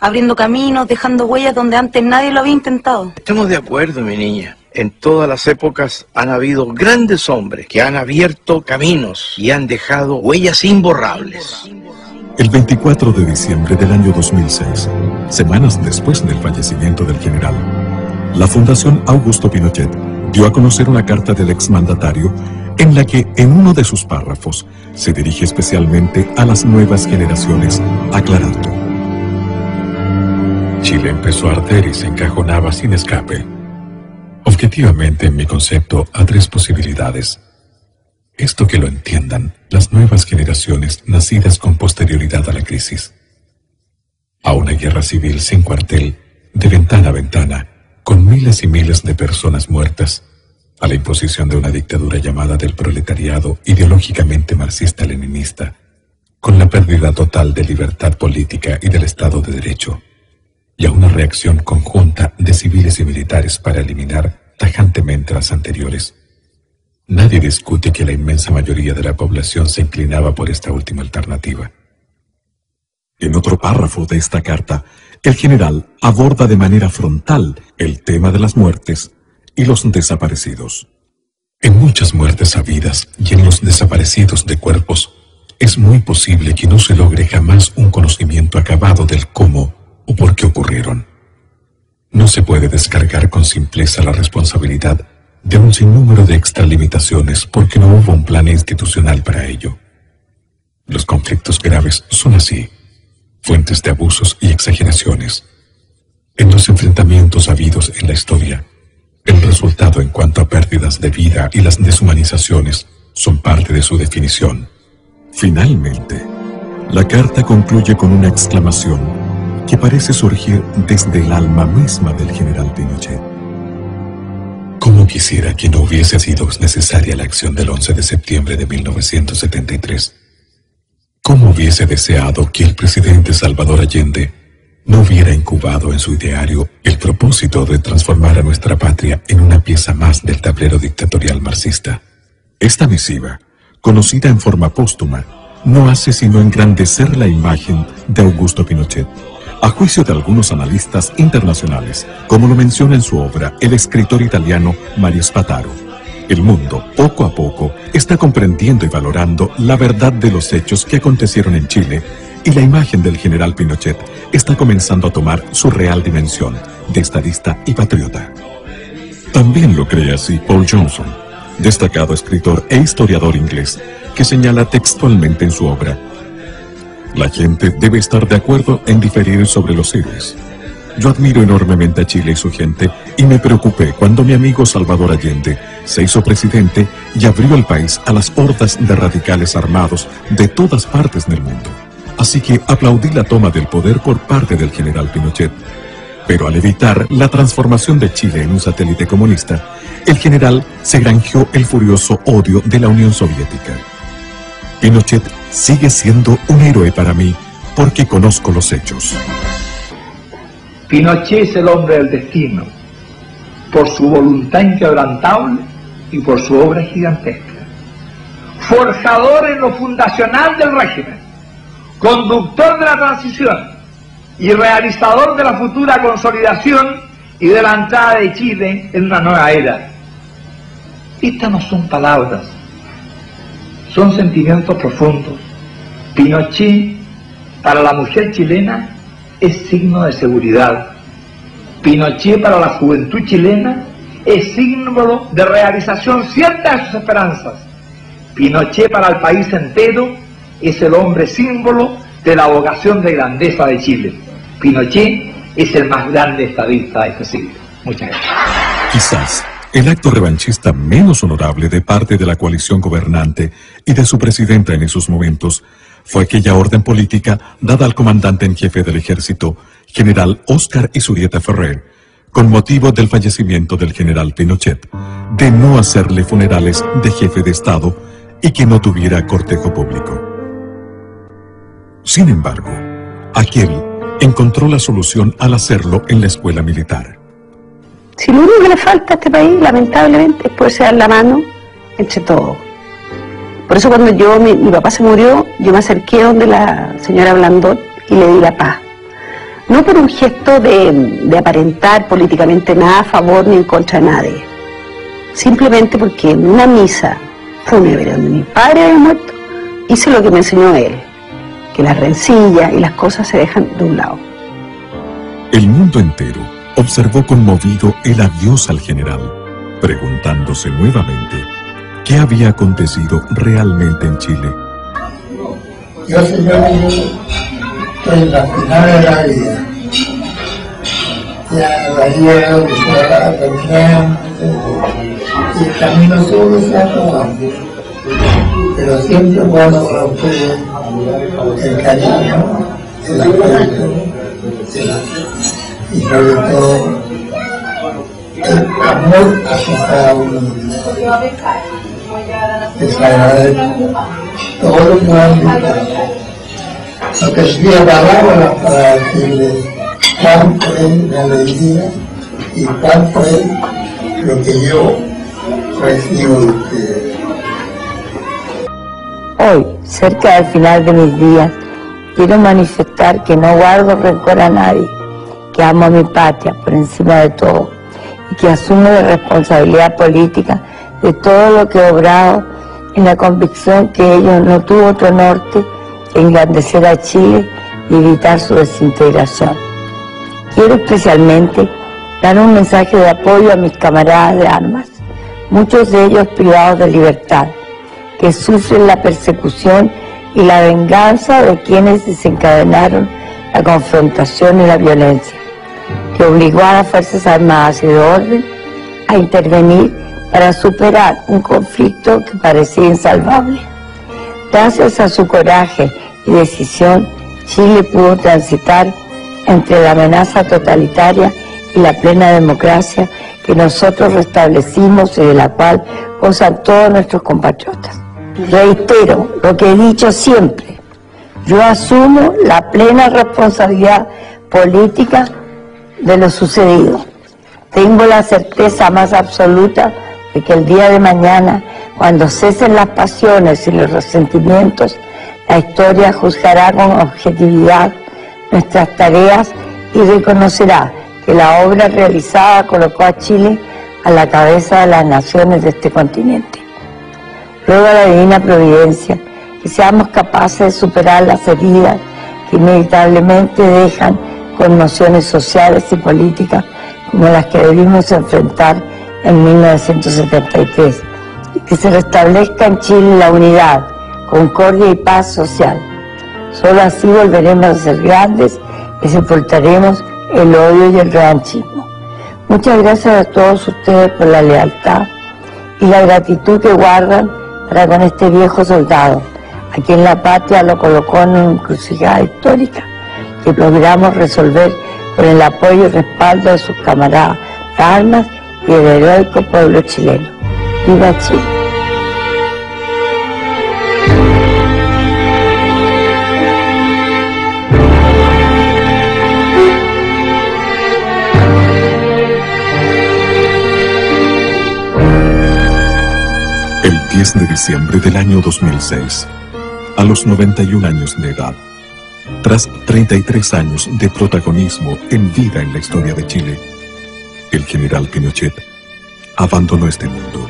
Abriendo caminos, dejando huellas donde antes nadie lo había intentado. Estamos de acuerdo, mi niña. En todas las épocas han habido grandes hombres que han abierto caminos y han dejado huellas imborrables. El 24 de diciembre del año 2006, semanas después del fallecimiento del general, la Fundación Augusto Pinochet dio a conocer una carta del exmandatario en la que en uno de sus párrafos se dirige especialmente a las nuevas generaciones, aclarando: Chile empezó a arder y se encajonaba sin escape. Objetivamente, en mi concepto, a 3 posibilidades. Esto que lo entiendan las nuevas generaciones nacidas con posterioridad a la crisis. A una guerra civil sin cuartel, de ventana a ventana, con miles y miles de personas muertas, a la imposición de una dictadura llamada del proletariado ideológicamente marxista-leninista, con la pérdida total de libertad política y del Estado de Derecho, y a una reacción conjunta de civiles y militares para eliminar tajantemente las anteriores. Nadie discute que la inmensa mayoría de la población se inclinaba por esta última alternativa. En otro párrafo de esta carta, el general aborda de manera frontal el tema de las muertes y los desaparecidos. En muchas muertes habidas y en los desaparecidos de cuerpos, es muy posible que no se logre jamás un conocimiento acabado del cómo o por qué ocurrieron. No se puede descargar con simpleza la responsabilidad de un sinnúmero de extralimitaciones porque no hubo un plan institucional para ello. Los conflictos graves son así, fuentes de abusos y exageraciones. En los enfrentamientos habidos en la historia, el resultado en cuanto a pérdidas de vida y las deshumanizaciones son parte de su definición. Finalmente, la carta concluye con una exclamación que parece surgir desde el alma misma del general Pinochet. ¿Cómo quisiera que no hubiese sido necesaria la acción del 11 de septiembre de 1973? ¿Cómo hubiese deseado que el presidente Salvador Allende no hubiera incubado en su ideario el propósito de transformar a nuestra patria en una pieza más del tablero dictatorial marxista? Esta misiva, conocida en forma póstuma, no hace sino engrandecer la imagen de Augusto Pinochet, a juicio de algunos analistas internacionales, como lo menciona en su obra el escritor italiano Mario Spataro. El mundo, poco a poco, está comprendiendo y valorando la verdad de los hechos que acontecieron en Chile, y la imagen del general Pinochet está comenzando a tomar su real dimensión de estadista y patriota. También lo cree así Paul Johnson, destacado escritor e historiador inglés, que señala textualmente en su obra: la gente debe estar de acuerdo en diferir sobre los héroes. Yo admiro enormemente a Chile y su gente, y me preocupé cuando mi amigo Salvador Allende se hizo presidente y abrió el país a las hordas de radicales armados de todas partes del mundo. Así que aplaudí la toma del poder por parte del general Pinochet. Pero al evitar la transformación de Chile en un satélite comunista, el general se granjeó el furioso odio de la Unión Soviética. Pinochet sigue siendo un héroe para mí porque conozco los hechos. Pinochet es el hombre del destino, por su voluntad inquebrantable y por su obra gigantesca. Forjador en lo fundacional del régimen, conductor de la transición y realizador de la futura consolidación y de la entrada de Chile en una nueva era. Estas no son palabras, son sentimientos profundos. Pinochet, para la mujer chilena, es signo de seguridad. Pinochet, para la juventud chilena, es símbolo de realización cierta de sus esperanzas. Pinochet, para el país entero, es el hombre símbolo de la vocación de grandeza de Chile. Pinochet es el más grande estadista de este siglo. Muchas gracias. Quizás el acto revanchista menos honorable de parte de la coalición gobernante y de su presidenta en esos momentos fue aquella orden política dada al comandante en jefe del ejército, general Óscar Izurieta Ferrer, con motivo del fallecimiento del general Pinochet, de no hacerle funerales de jefe de Estado y que no tuviera cortejo público. Sin embargo, aquel encontró la solución al hacerlo en la escuela militar. Si lo único que le falta a este país, lamentablemente, es poderse dar la mano entre todos. Por eso cuando mi papá se murió, yo me acerqué donde la señora Blandón y le di la paz. No por un gesto de aparentar políticamente nada a favor ni en contra de nadie. Simplemente porque en una misa fúnebre donde mi padre había muerto, hice lo que me enseñó él, que las rencillas y las cosas se dejan de un lado. El mundo entero observó conmovido el adiós al general, preguntándose nuevamente qué había acontecido realmente en Chile. Yo, señor, estoy en la final de la vida. Ya la llevo, que se va terminando, y el camino solo se acaba. Pero siempre guardo para ustedes el cariño, el apoyo, y sobre todo el amor hacia cada uno de ustedes. Les agradezco todo lo que me han invitado. No tendría palabras para decirles cuánto es mi alegría y cuánto es lo que yo recibo de ustedes. Hoy, cerca del final de mis días, quiero manifestar que no guardo rencor a nadie, que amo a mi patria por encima de todo y que asumo la responsabilidad política de todo lo que he obrado en la convicción que ello no tuvo otro norte que engrandecer a Chile y evitar su desintegración. Quiero especialmente dar un mensaje de apoyo a mis camaradas de armas, muchos de ellos privados de libertad, que sufren la persecución y la venganza de quienes desencadenaron la confrontación y la violencia, que obligó a las Fuerzas Armadas y de orden a intervenir para superar un conflicto que parecía insalvable. Gracias a su coraje y decisión, Chile pudo transitar entre la amenaza totalitaria y la plena democracia que nosotros restablecimos y de la cual gozan todos nuestros compatriotas. Reitero lo que he dicho siempre: yo asumo la plena responsabilidad política de lo sucedido. Tengo la certeza más absoluta de que el día de mañana, cuando cesen las pasiones y los resentimientos, la historia juzgará con objetividad nuestras tareas y reconocerá que la obra realizada colocó a Chile a la cabeza de las naciones de este continente. Ruego a la Divina Providencia que seamos capaces de superar las heridas que inevitablemente dejan conmociones sociales y políticas como las que debimos enfrentar en 1973, y que se restablezca en Chile la unidad, concordia y paz social. Solo así volveremos a ser grandes y sepultaremos el odio y el revanchismo. Muchas gracias a todos ustedes por la lealtad y la gratitud que guardan para con este viejo soldado, a quien la patria lo colocó en una encrucijada histórica que logramos resolver con el apoyo y respaldo de sus camaradas de armas y del heroico pueblo chileno. ¡Viva Chile! El 10 de diciembre del año 2006, a los 91 años de edad, tras 33 años de protagonismo en vida en la historia de Chile, el general Pinochet abandonó este mundo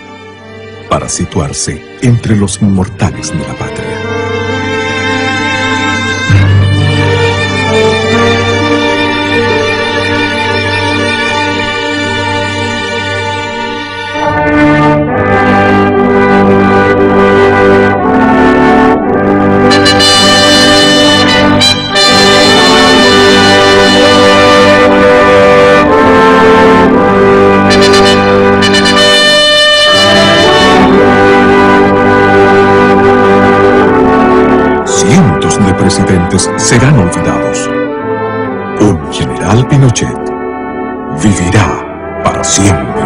para situarse entre los inmortales de la patria. Presidentes serán olvidados. Un general Pinochet vivirá para siempre.